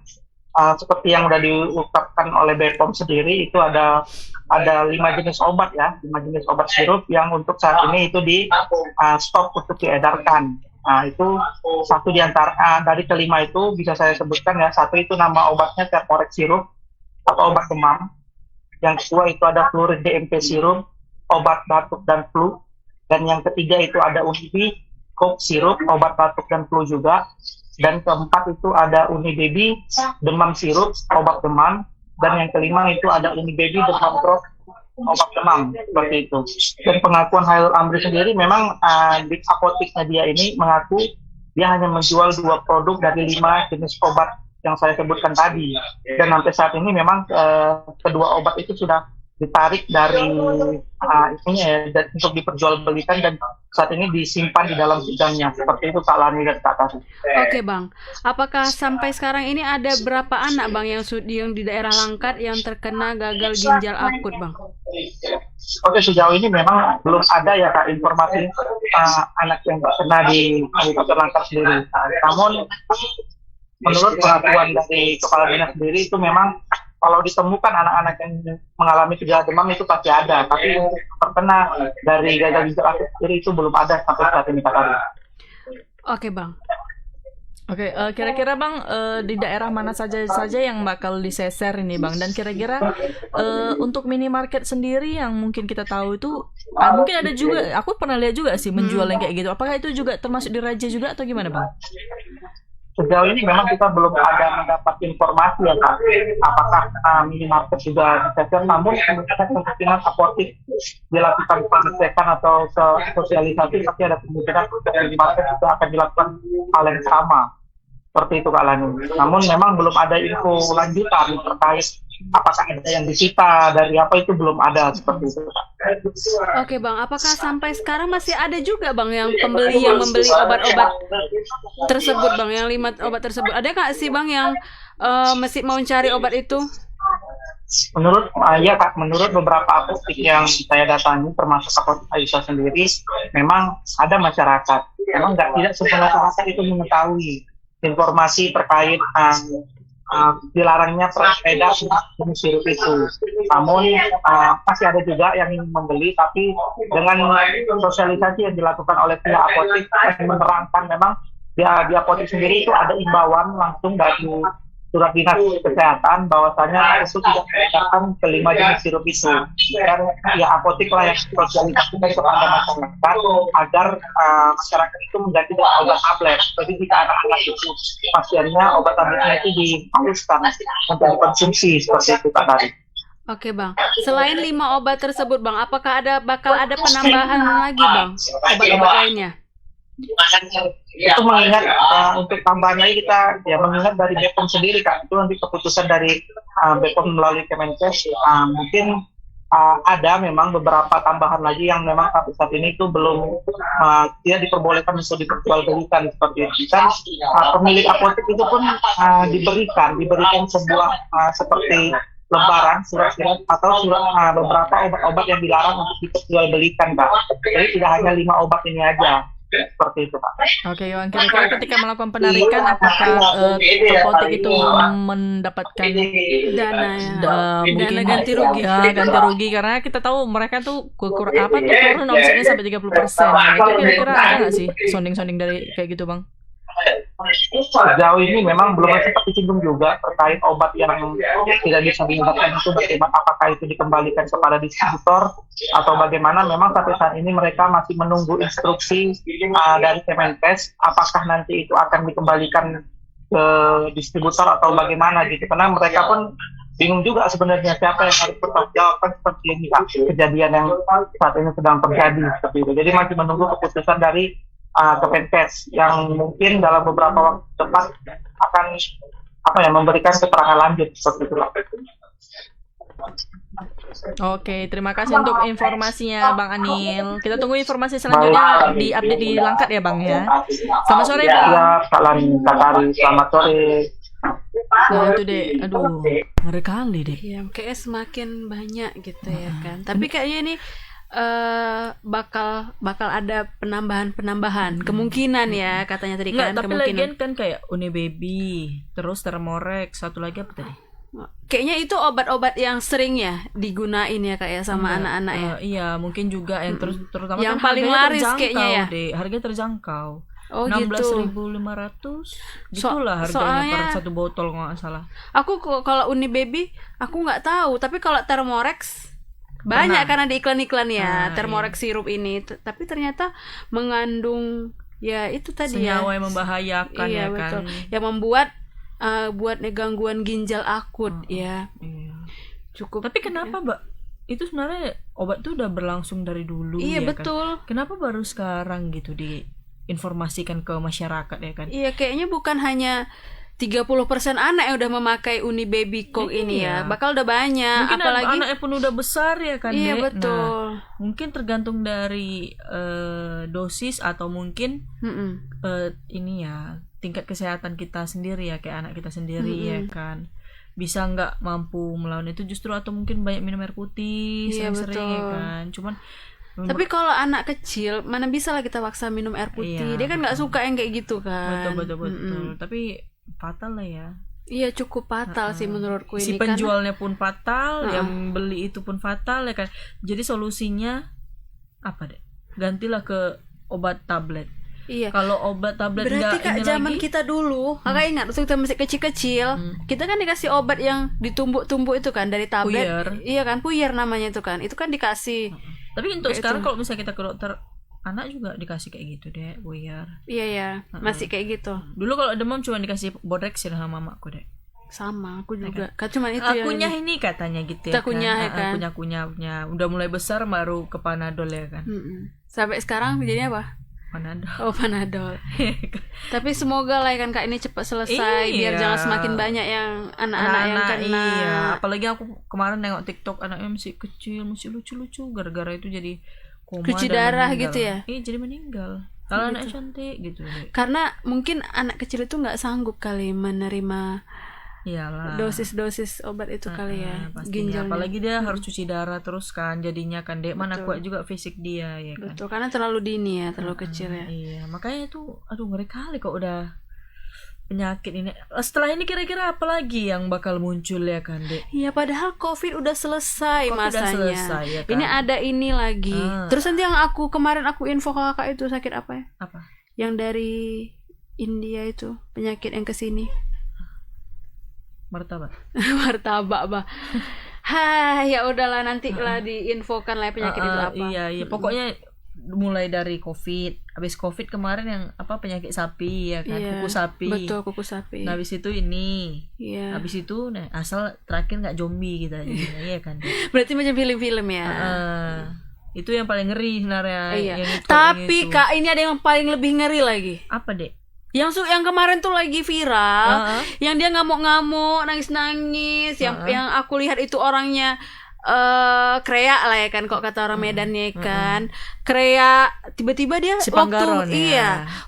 seperti yang sudah diungkapkan oleh BPOM sendiri, itu ada 5 jenis obat ya, 5 jenis obat sirup yang untuk saat ini itu di stop untuk diedarkan. Itu satu di antara dari kelima itu bisa saya sebutkan ya. Satu itu nama obatnya Thermorex sirup atau obat demam. Yang kedua itu ada Flurid DMP sirup, obat batuk dan flu. Dan yang ketiga itu ada Unibi Coke sirup, obat batuk dan flu juga. Dan keempat itu ada Unibaby demam sirup, obat demam. Dan yang kelima itu ada Unibaby demam drop, obat demam, seperti itu. Dan pengakuan Khairul Amri sendiri memang di apoteknya dia ini mengaku dia hanya menjual 2 produk dari 5 jenis obat yang saya sebutkan tadi. Dan sampai saat ini memang kedua obat itu sudah ditarik dari itunya ya, untuk diperjualbelikan dan saat ini disimpan di dalam gudangnya. Seperti itu Kak Lani dan Kak Tari. Oke Bang, apakah sampai sekarang ini ada berapa anak Bang yang di daerah Langkat yang terkena gagal ginjal akut Bang? Oke, sejauh ini memang belum ada ya Kak informasi anak yang terkena di Kabupaten Langkat sendiri. Namun menurut pengakuan dari Kepala Dinas sendiri itu memang kalau ditemukan anak-anak yang mengalami gejala demam itu pasti ada, tapi terkena dari gagal ginjal akut sendiri itu belum ada sampai saat ini Kak Tari. Oke Bang. Oke, kira-kira Bang di daerah mana saja yang bakal diseser ini Bang, dan kira-kira untuk minimarket sendiri yang mungkin kita tahu itu mungkin ada juga, aku pernah lihat juga sih menjual yang kayak gitu. Apakah itu juga termasuk di Raja juga atau gimana Bang? Sejauh ini memang kita belum ada mendapat informasi ya Kak, apakah minimarket juga diseser, namun kemungkinan apotik dilakukan pengecekan atau sosialisasi, tapi ada kemungkinan minimarket itu akan dilakukan hal yang sama. Seperti itu Kak Lani. Namun memang belum ada info lanjutan terkait apakah ada yang disita dari apa, itu belum ada seperti itu. Oke Bang, apakah sampai sekarang masih ada juga Bang yang membeli obat-obat tersebut Bang, yang 5 obat tersebut? Ada nggak sih Bang yang masih mau cari obat itu? Menurut ya Kak, menurut beberapa apotek yang saya datangi termasuk apotek Aisyah sendiri, memang ada masyarakat. Memang tidak semua masyarakat itu mengetahui informasi terkait dilarangnya beredar jenis sirup itu. Namun masih ada juga yang ingin membeli, tapi dengan sosialisasi yang dilakukan oleh pihak apotek yang menerangkan memang di apotek sendiri itu ada imbauan langsung dari surat dinas kesehatan bahwasanya itu tidak beredarkan kelima jenis sirup itu, dan ya apotek lah yang sosialisasikan kepada masyarakat agar masyarakat itu mengganti dengan obat tablet. Jadi jika anak-anak itu pasiennya obat tabletnya itu dihaluskan untuk dikonsumsi seperti itu Pak Tari. Oke Bang, selain 5 obat tersebut Bang, apakah bakal ada penambahan lagi Bang obat-obat lainnya? Itu mengingat untuk tambahannya kita ya mengingat dari BPOM sendiri Kak, itu nanti keputusan dari BPOM melalui Kemenkes mungkin ada memang beberapa tambahan lagi yang memang sampai saat ini itu belum tidak diperbolehkan untuk diperjualbelikan seperti itu. Dan pemilik apotek itu pun diberikan sebuah seperti lembaran surat-surat atau surat beberapa obat-obat yang dilarang untuk diperjualbelikan Kak. Jadi tidak hanya 5 obat ini aja. Seperti itu Pak. Oke Yohan, kira-kira ketika melakukan penarikan apakah apotek itu mendapatkan dana ganti rugi? Ya, ganti rugi karena kita tahu mereka tuh turun omsetnya sampai 30%. Nah, itu kira-kira ada nggak sih sounding dari kayak gitu Bang? Sejauh ini memang belum sempat disinggung juga terkait obat yang tidak bisa digunakan itu, bagaimana apakah itu dikembalikan kepada distributor atau bagaimana. Memang sampai saat ini mereka masih menunggu instruksi dari Kemenkes apakah nanti itu akan dikembalikan ke distributor atau bagaimana gitu, karena mereka pun bingung juga sebenarnya siapa yang harus bertanggung jawab seperti ini kejadian yang saat ini sedang terjadi seperti itu. Jadi masih menunggu keputusan dari Kemenkes yang mungkin dalam beberapa waktu depan akan memberikan keterangan lanjut seperti itu. Oke, terima kasih untuk informasinya Bang Anil. Kita tunggu informasi selanjutnya di update di Langkat ya Bang ya. Selamat sore Bang. Ya, salam Kak Tari, selamat sore. Nah itu deh, aduh ngeri kali deh. Ya, kayaknya semakin banyak gitu ya kan. Tapi kayaknya ini bakal ada penambahan kemungkinan ya katanya tadi kan. Tapi kemungkinan. lagian kan kayak Unibaby, terus Thermorex, satu lagi apa tadi? Kayaknya itu obat-obat yang sering ya digunain ya kayak sama anak-anak ya. Iya, mungkin juga yang terutama yang kan paling laris kayaknya ya. Harganya terjangkau. Oh 16.500 gitu. Gitulah harganya soalnya, per satu botol kalau nggak salah. Aku kalau Unibaby aku nggak tahu, tapi kalau Thermorex banyak karena di iklan-iklan ya Thermorex sirup ini, tapi ternyata mengandung ya itu tadi senyawa yang membahayakan ya betul. kan. Yang membuat buat gangguan ginjal akut ya. Iya. Cukup. Tapi kenapa Mbak? Itu sebenarnya obat tuh udah berlangsung dari dulu Iya ya betul. Kan? Kenapa baru sekarang gitu diinformasikan ke masyarakat ya kan? Iya kayaknya bukan hanya 30% anak yang udah memakai Uni Baby Coke ini ya, bakal udah banyak. Mungkin apalagi anaknya pun udah besar ya kan, iya, Dek. betul. Nah, mungkin tergantung dari dosis atau mungkin ini ya tingkat kesehatan kita sendiri ya, kayak anak kita sendiri ya kan. Bisa nggak mampu melawan itu justru, atau mungkin banyak minum air putih sering-sering ya kan. Cuman tapi kalau anak kecil mana bisa lah kita paksa minum air putih. Dia kan nggak suka yang kayak gitu kan. Betul. Tapi fatal lah ya. Iya, cukup fatal sih menurutku ini. Si penjualnya pun fatal, yang beli itu pun fatal ya kan. Jadi solusinya apa deh? Gantilah ke obat tablet. Iya. Kalau obat tablet berarti Kak, zaman kita dulu, Kakak ingat waktu kita masih kecil-kecil, kita kan dikasih obat yang ditumbuk-tumbuk itu kan dari tablet. Puyer. Iya kan, puyer namanya itu kan. Itu kan dikasih. Tapi untuk kayak sekarang itu. kalau misalnya kita ke dokter anak juga dikasih kayak gitu deh, puyer. Iya, masih kayak gitu. Dulu kalau demam cuma dikasih Bodrexil sama mamaku deh. Sama, aku juga. Kan cuma itu Akunya ini katanya gitu ya. Kunyah ya kan. Kunyah. Udah mulai besar baru ke Panadol ya kan. Sampai sekarang jadinya apa? Panadol. Oh, Panadol. Tapi semoga lah kan Kak ini cepat selesai biar jangan semakin banyak yang anak-anak yang kena. Iya, apalagi aku kemarin nengok TikTok anaknya masih kecil, masih lucu-lucu gara-gara itu jadi koma cuci dan darah meninggal. gitu ya. Iya, jadi meninggal. Kalau anak cantik gitu. Karena mungkin anak kecil itu nggak sanggup kali menerima iyalah dosis-dosis obat itu kali ya, ginjalnya. Apalagi dia harus cuci darah terus kan, jadinya kan Dek mana kuat juga fisik dia ya kan. Betul, karena terlalu dini ya, terlalu kecil ya. Iya, makanya tuh aduh ngeri kali kok udah penyakit ini. Setelah ini kira-kira apa lagi yang bakal muncul ya kan, Dek? Iya, padahal COVID udah selesai masanya. Udah selesai, ya kan? Ini ada ini lagi. Terus nanti yang kemarin aku info ke Kakak itu sakit apa ya? Apa? Yang dari India itu, penyakit yang kesini. Martabak, bah. Hai, ya udahlah nanti lah diinfokan lah penyakit itu apa. Iya, pokoknya mulai dari COVID, habis COVID kemarin yang apa penyakit sapi ya kan, kuku sapi. Betul, kuku sapi. Nah, habis itu ini. Iya. Habis itu asal terakhir nggak zombie kita jadinya ya kan. Berarti macam film-film ya. Itu yang paling ngeri sebenarnya. Iya. Tapi Kak, ini ada yang paling lebih ngeri lagi. Apa, Dek? Yang kemarin tuh lagi viral, yang dia ngamuk-ngamuk, nangis-nangis, yang aku lihat itu orangnya kreak lah ya kan, kok kata orang Medannya kan, kreak, tiba-tiba dia si Panggaron,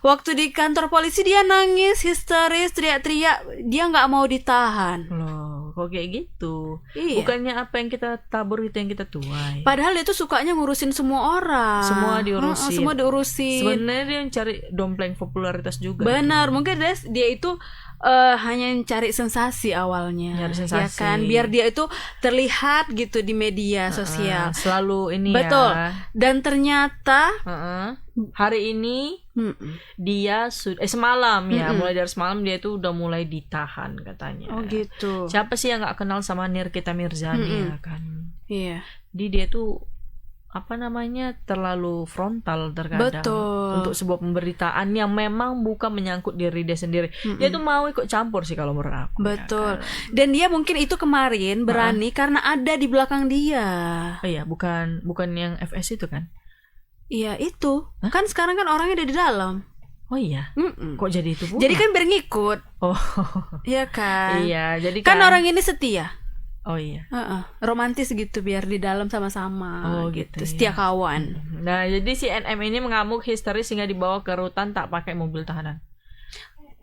waktu di kantor polisi dia nangis, histeris, teriak-teriak, dia nggak mau ditahan. Loh, kok kayak gitu? Iya. Bukannya apa yang kita tabur itu yang kita tuai. Padahal dia tuh sukanya ngurusin semua orang. Semua diurusin. Semua diurusin. Sebenarnya dia yang cari dompleng popularitas juga. Benar, mungkin dia itu hanya cari sensasi awalnya, nyari sensasi. Ya kan, biar dia itu terlihat gitu di media sosial. Selalu ini betul. Ya. Dan ternyata hari ini dia semalam ya, mulai dari semalam dia itu udah mulai ditahan katanya. Oh gitu. Siapa sih yang nggak kenal sama Nirkita Mirzani ya kan? Iya. Dia tuh apa namanya terlalu frontal terkadang. Betul. Untuk sebuah pemberitaan yang memang bukan menyangkut diri dia sendiri. Dia tuh mau ikut campur sih kalau menurut aku. Betul. Ya kan? Dan dia mungkin itu kemarin berani karena ada di belakang dia. Oh iya, bukan yang FS itu kan? Iya itu. Kan sekarang kan orangnya ada di dalam. Oh iya. Kok jadi itu pula? Jadi kan biar ngikut. Oh. Iya kan. Iya, jadi kan orang ini setia. Oh iya. Romantis gitu biar di dalam sama-sama. Oh gitu. Setia kawan. Nah, jadi si NM ini mengamuk histeris sehingga dibawa ke rutan tak pakai mobil tahanan.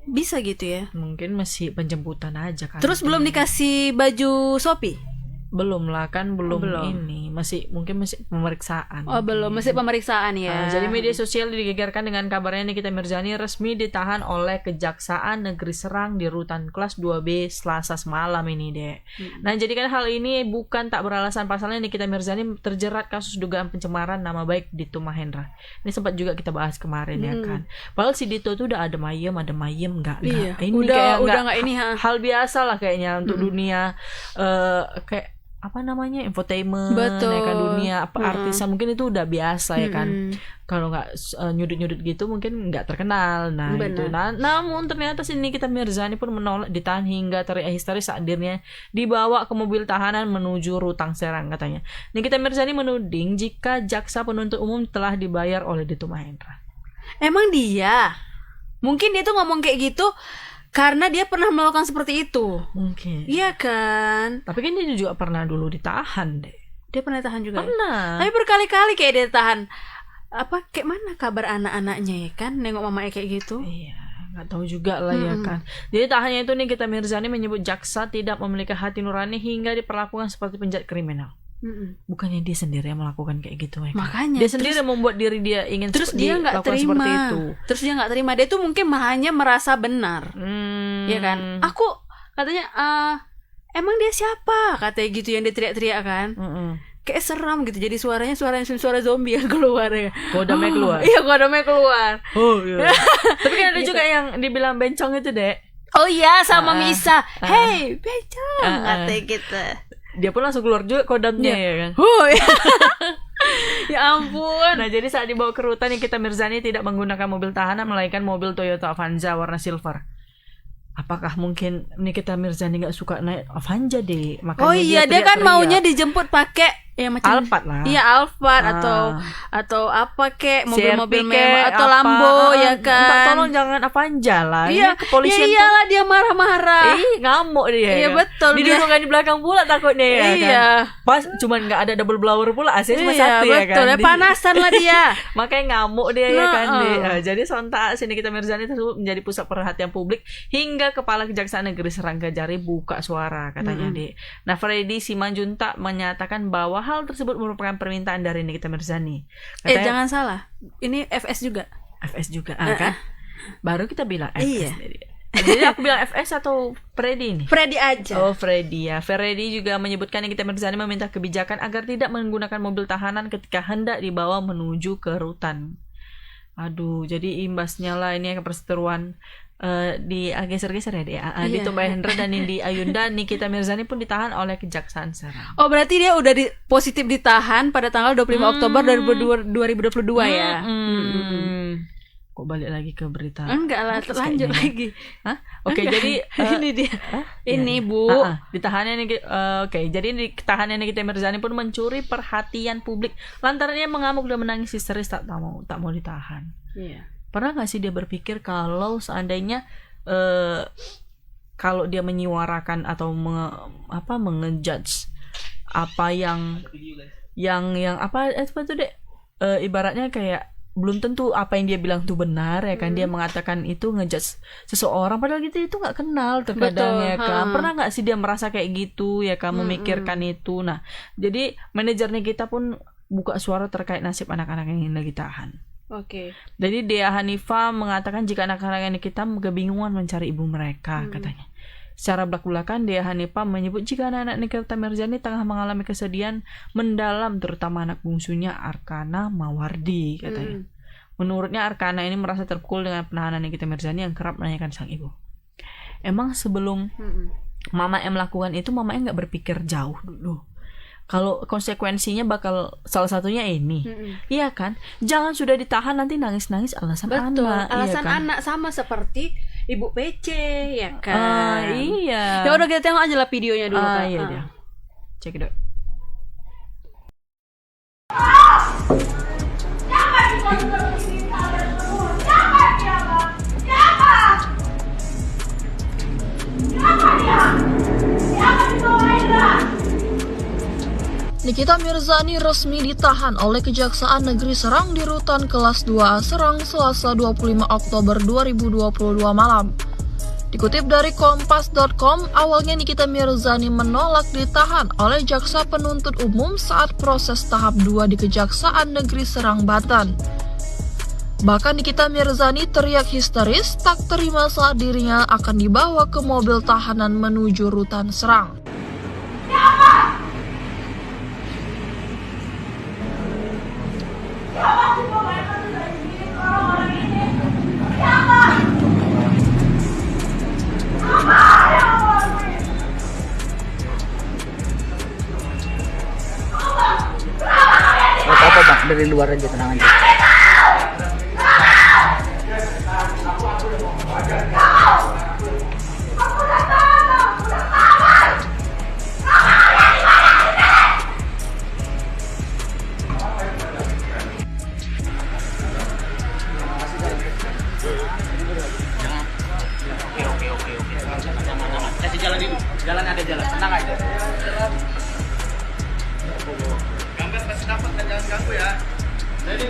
Bisa gitu ya. Mungkin masih penjemputan aja kan. Terus belum dikasih baju Shopee? Belum lah kan, belum ini mungkin masih pemeriksaan. Oh belum, masih pemeriksaan ya. Jadi media sosial digegerkan dengan kabarnya Nikita Mirzani resmi ditahan oleh Kejaksaan Negeri Serang di rutan kelas 2B Selasa semalam ini Dek. Nah jadi kan hal ini bukan tak beralasan, pasalnya Nikita Mirzani terjerat kasus dugaan pencemaran nama baik Dito Mahendra. Ini sempat juga kita bahas kemarin ya kan. Padahal si Dito tuh udah ada mayem nggak? Iya. Ini udah nggak ini hal biasa lah kayaknya untuk dunia kayak apa namanya infotainment. Betul. Ya kan, dunia artisan mungkin itu udah biasa ya kan. Kalau nggak nyudut-nyudut gitu mungkin nggak terkenal. Nah itu. Namun ternyata si Nikita Mirzani pun menolak, ditahan hingga teriak histeris saat dirinya dibawa ke mobil tahanan menuju Rutang Serang katanya. Nikita Mirzani menuding jika jaksa penuntut umum telah dibayar oleh Dito Mahendra. Emang dia? Mungkin dia tuh ngomong kayak gitu karena dia pernah melakukan seperti itu. Mungkin. Iya kan? Tapi kan dia juga pernah dulu ditahan deh. Dia pernah tahan juga. Pernah. Tapi berkali-kali kayak dia tahan. Apa kayak mana kabar anak-anaknya ya kan? Nengok mamanya kayak gitu. Iya, nggak tahu juga lah ya kan. Jadi tak hanya itu, Nikita Mirzani menyebut jaksa tidak memiliki hati nurani hingga diperlakukan seperti penjahat kriminal. Bukannya dia sendiri yang melakukan kayak gitu ya kan? Makanya dia sendiri yang membuat diri dia ingin terus dia nggak terima seperti itu. Terus dia nggak terima, dia tuh mungkin hanya merasa benar, ya kan? Aku katanya emang dia siapa, katanya gitu yang dia teriak-teriak kan. Kayak seram gitu, jadi suaranya suara zombie yang keluar ya. Kodamnya keluar. Iya, kodamnya keluar. Oh iya. Tapi kan ada juga yang dibilang bencong itu, Dek. Oh iya, sama Misa. Hey, bencong, katanya gitu. Dia pun langsung keluar juga kodamnya ya kan. Ya. Ya ampun. Nah, jadi saat dibawa ke rutan, Nikita Mirzani tidak menggunakan mobil tahanan melainkan mobil Toyota Avanza warna silver. Apakah mungkin Nikita Mirzani nggak suka naik Avanza deh? Makanya oh iya, dia kan maunya dijemput pakai ya macam Alphard lah. Iya, Alphard atau apa kek, mobil-mobil CRV mewah atau apa, Lambo ya kan. Mbak, tolong jangan Avanza lah. Iya, ini kepolisian. Ya iyalah dia marah-marah. Ngamuk dia. Iya kan? betul. Didudukkan di belakang pula takutnya ya iya. kan. Pas cuman nggak ada double blower pula, AC cuma iya, satu ya kan. Betul, panasan lah dia. Makanya ngamuk dia ya kan. Jadi sontak si Nikita Mirzani tersebut menjadi pusat perhatian publik hingga Kepala Kejaksaan Negeri Serangga Jari buka suara katanya Dek. Nah, Freddy Simanjuntak menyatakan bahwa hal tersebut merupakan permintaan dari Nikita Mirzani. Katanya, jangan salah, ini FS juga. FS juga kan? Baru kita bilang FS. Iya. Jadi aku bilang FS atau Freddy ini? Freddy aja. Oh, Freddy ya. Freddy juga menyebutkan Nikita Mirzani meminta kebijakan agar tidak menggunakan mobil tahanan ketika hendak dibawa menuju ke rutan. Aduh, jadi imbasnya lah ini perseteruan di geser-geser ya di Tumbai Hendra dan Nindi Ayunda. Nikita Mirzani pun ditahan oleh Kejaksaan Serang. Oh, berarti dia udah positif ditahan pada tanggal 25 Oktober 2022 ya. Kok balik lagi ke berita? Enggak lah, lanjut lagi. Hah? Oke, jadi ini dia. Ini Bu. Ditahannya nih. Jadi ditahannya Nikita Mirzani pun mencuri perhatian publik lantaran dia mengamuk dan menangis histeris tak mau ditahan. Iya. Pernah nggak sih dia berpikir kalau seandainya kalau dia menyuarakan atau mengejudge apa yang apa itu Dek, ibaratnya kayak belum tentu apa yang dia bilang itu benar ya kan. Dia mengatakan itu ngejudge seseorang padahal gitu itu nggak kenal terkadang. Betul, ya kan. Pernah nggak sih dia merasa kayak gitu ya kan, memikirkan itu. Nah, jadi manajernya kita pun buka suara terkait nasib anak-anak yang lagi tahan. Oke. Jadi Dea Hanifa mengatakan jika anak-anak ini kita kebingungan mencari ibu mereka katanya. Secara belak-belakan Dea Hanifa menyebut jika anak-anak Nikita Mirzani tengah mengalami kesedihan mendalam, terutama anak bungsunya Arkana Mawardi katanya. Menurutnya Arkana ini merasa terpukul dengan penahanan Nikita Mirzani yang kerap menanyakan sang ibu. Emang sebelum Mama M melakukan itu, Mama M nggak berpikir jauh dulu. Kalau konsekuensinya bakal salah satunya ini, iya kan? Jangan sudah ditahan nanti nangis-nangis alasan anak. Alasan iya kan? anak sama seperti Ibu PC, ya kan? Iya. Ya udah kita tengok aja lah videonya dulu kan. Iya dia. Cek dulu. Nikita Mirzani resmi ditahan oleh Kejaksaan Negeri Serang di Rutan Kelas 2A Serang Selasa 25 Oktober 2022 malam. Dikutip dari Kompas.com, awalnya Nikita Mirzani menolak ditahan oleh Jaksa Penuntut Umum saat proses tahap 2 di Kejaksaan Negeri Serang, Banten. Bahkan Nikita Mirzani teriak histeris tak terima saat dirinya akan dibawa ke mobil tahanan menuju Rutan Serang. Apa Bang, dari luar aja, tenang aja. Oke. jalan ada jalan, tenang aja. Gambar pasti dapat, jangan ganggu ya. Jadi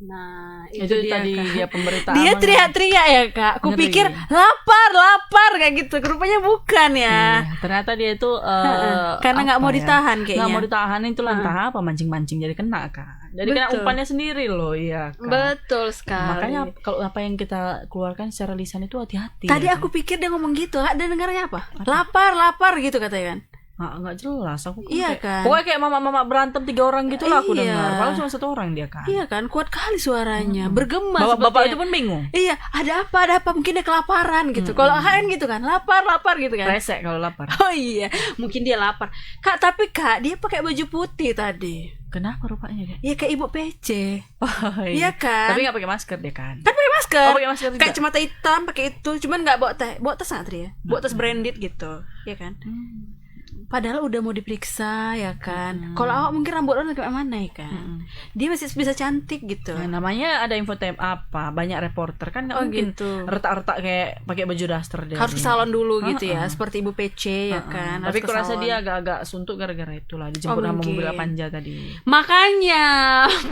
Nah, Itu tadi Kak. dia pemberitaan. Dia teriak-teriak ya Kak. Aku Ngeri. pikir lapar kayak gitu. Rupanya bukan ya. Iya, ternyata dia itu Karena nggak apa mau ya? ditahan kayaknya. Nggak mau ditahan itu entah apa mancing-mancing jadi kena kan. Jadi kena Betul. umpannya sendiri loh, iya kan. Betul sekali. Makanya kalau apa yang kita keluarkan secara lisan itu hati-hati. Tadi ya, aku pikir dia ngomong gitu, Kak. Dan dengarnya apa? Lapar gitu katanya kan. nggak jelas aku Iya kayak, kan? pokoknya kayak mama berantem 3 orang gitu lah aku Iya. dengar. Padahal cuma 1 orang dia kan. Iya kan, kuat kali suaranya, bergema. Bapak-bapak sepertinya. itu pun bingung. Iya, ada apa? Mungkin dia kelaparan gitu. Kalau AHN gitu kan, lapar gitu kan. Resek kalau lapar. Oh iya, mungkin dia lapar. Kak, tapi Kak, dia pakai baju putih tadi. Kenapa rupanya dia? Iya, kayak ibu PC. Oh, Iya kan? Tapi nggak pakai masker dia kan. Tapi pakai masker. Oh, pakai masker juga. Kayak kacamata hitam, pakai itu, cuman nggak bawa tas. Bawa tas nggak tadi ya? Bawa tas branded gitu, ya kan? Padahal udah mau diperiksa ya kan. Kalau awak mungkin rambut orang kayak mana ya kan. Dia masih bisa cantik gitu. Nah, namanya ada infotainment apa? Banyak reporter kan nggak Oh, mungkin gitu. retak-retak kayak pakai baju daster dia. Harus ke salon dulu gitu ya, seperti Ibu PC ya kan. Tapi Harus ke aku rasa salon. dia agak-agak suntuk gara-gara itulah dijemput sama mungkin. mobil Panja tadi. Makanya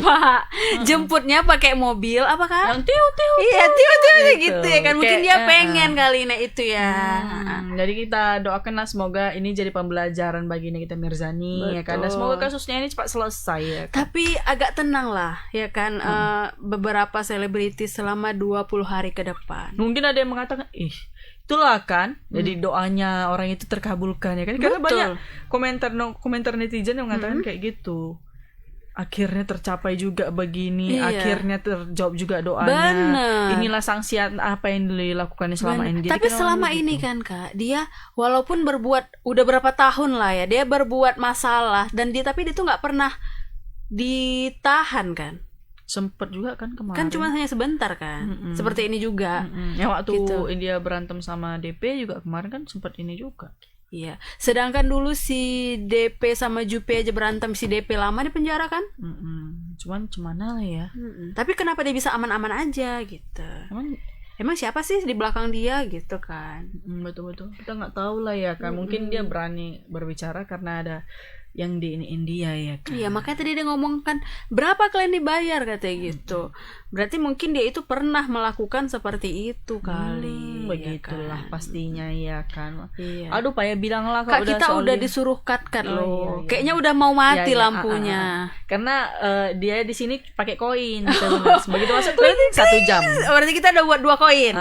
Pak jemputnya pakai mobil apa kan? Yang tiu Iya, tiu gitu ya kan. Mungkin Kayak, dia pengen kali nah itu ya. Jadi kita doakan lah semoga ini jadi pembelajaran bagi Nikita Mirzani ya kan. Dan Betul. semoga kasusnya ini cepat selesai ya kan. Tapi agak tenang lah ya kan, beberapa selebritis selama 20 hari ke depan. Mungkin ada yang mengatakan, itulah kan jadi doanya orang itu terkabulkan ya kan. Karena Betul. banyak komentar netizen yang mengatakan kayak gitu. Akhirnya tercapai juga begini, Iya. akhirnya terjawab juga doanya. Bener. Inilah sanksi apa yang dilakukan selama Bener. ini. Jadi Tapi kan selama orang ini gitu. kan Kak, dia walaupun berbuat udah berapa tahun lah ya, dia berbuat masalah dan tapi dia tuh nggak pernah ditahan kan. sempet juga kan kemarin. Kan cuma hanya sebentar kan. Seperti ini juga. Yang waktu Gitu. India berantem sama DP juga kemarin kan sempat ini juga. Iya. Sedangkan dulu si DP sama Jupe aja berantem, si DP lama di penjara kan. Cuman lah ya. Tapi kenapa dia bisa aman-aman aja gitu? Emang siapa sih di belakang dia gitu kan? Betul-betul. Kita nggak tahu lah ya kan. Mungkin dia berani berbicara karena ada yang di India ya kan. Iya, makanya tadi dia ngomong kan, berapa kalian dibayar katanya gitu. Berarti mungkin dia itu pernah melakukan seperti itu kali. Begitulah ya kan? pastinya ya kan. Iya. Aduh, Pak ya bilanglah Kak, kita soal udah dia. disuruh cut Oh, loh. iya. Kayaknya udah mau mati Iya, iya. lampunya. Karena dia di sini pakai koin. Begitu masuk klik 1 jam. Berarti kita udah buat 2 koin.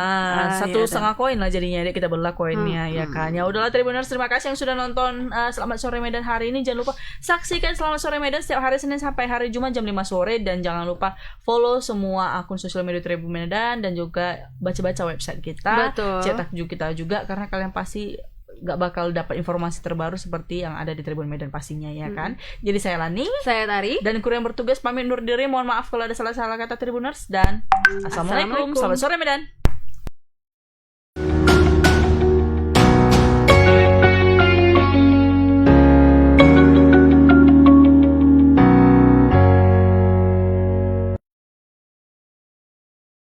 Satu iya, setengah koin lah jadinya. Jadi kita belah koinnya ya kan. Ya udahlah Tribuners, terima kasih yang sudah nonton Selamat Sore Medan hari ini. Jangan lupa saksikan Selamat Sore Medan setiap hari Senin sampai hari Jumat jam 5 sore. Dan jangan lupa follow semua akun sosial media Tribun Medan. Dan juga baca-baca website kita. Betul. Cetak kita juga. Karena kalian pasti gak bakal dapat informasi terbaru seperti yang ada di Tribun Medan pastinya ya kan. Jadi saya Lani, saya Tari, dan kru yang bertugas pamit undur diri. Mohon maaf kalau ada salah-salah kata Tribuners. Dan Assalamualaikum. Assalamualaikum. Selamat Sore Medan.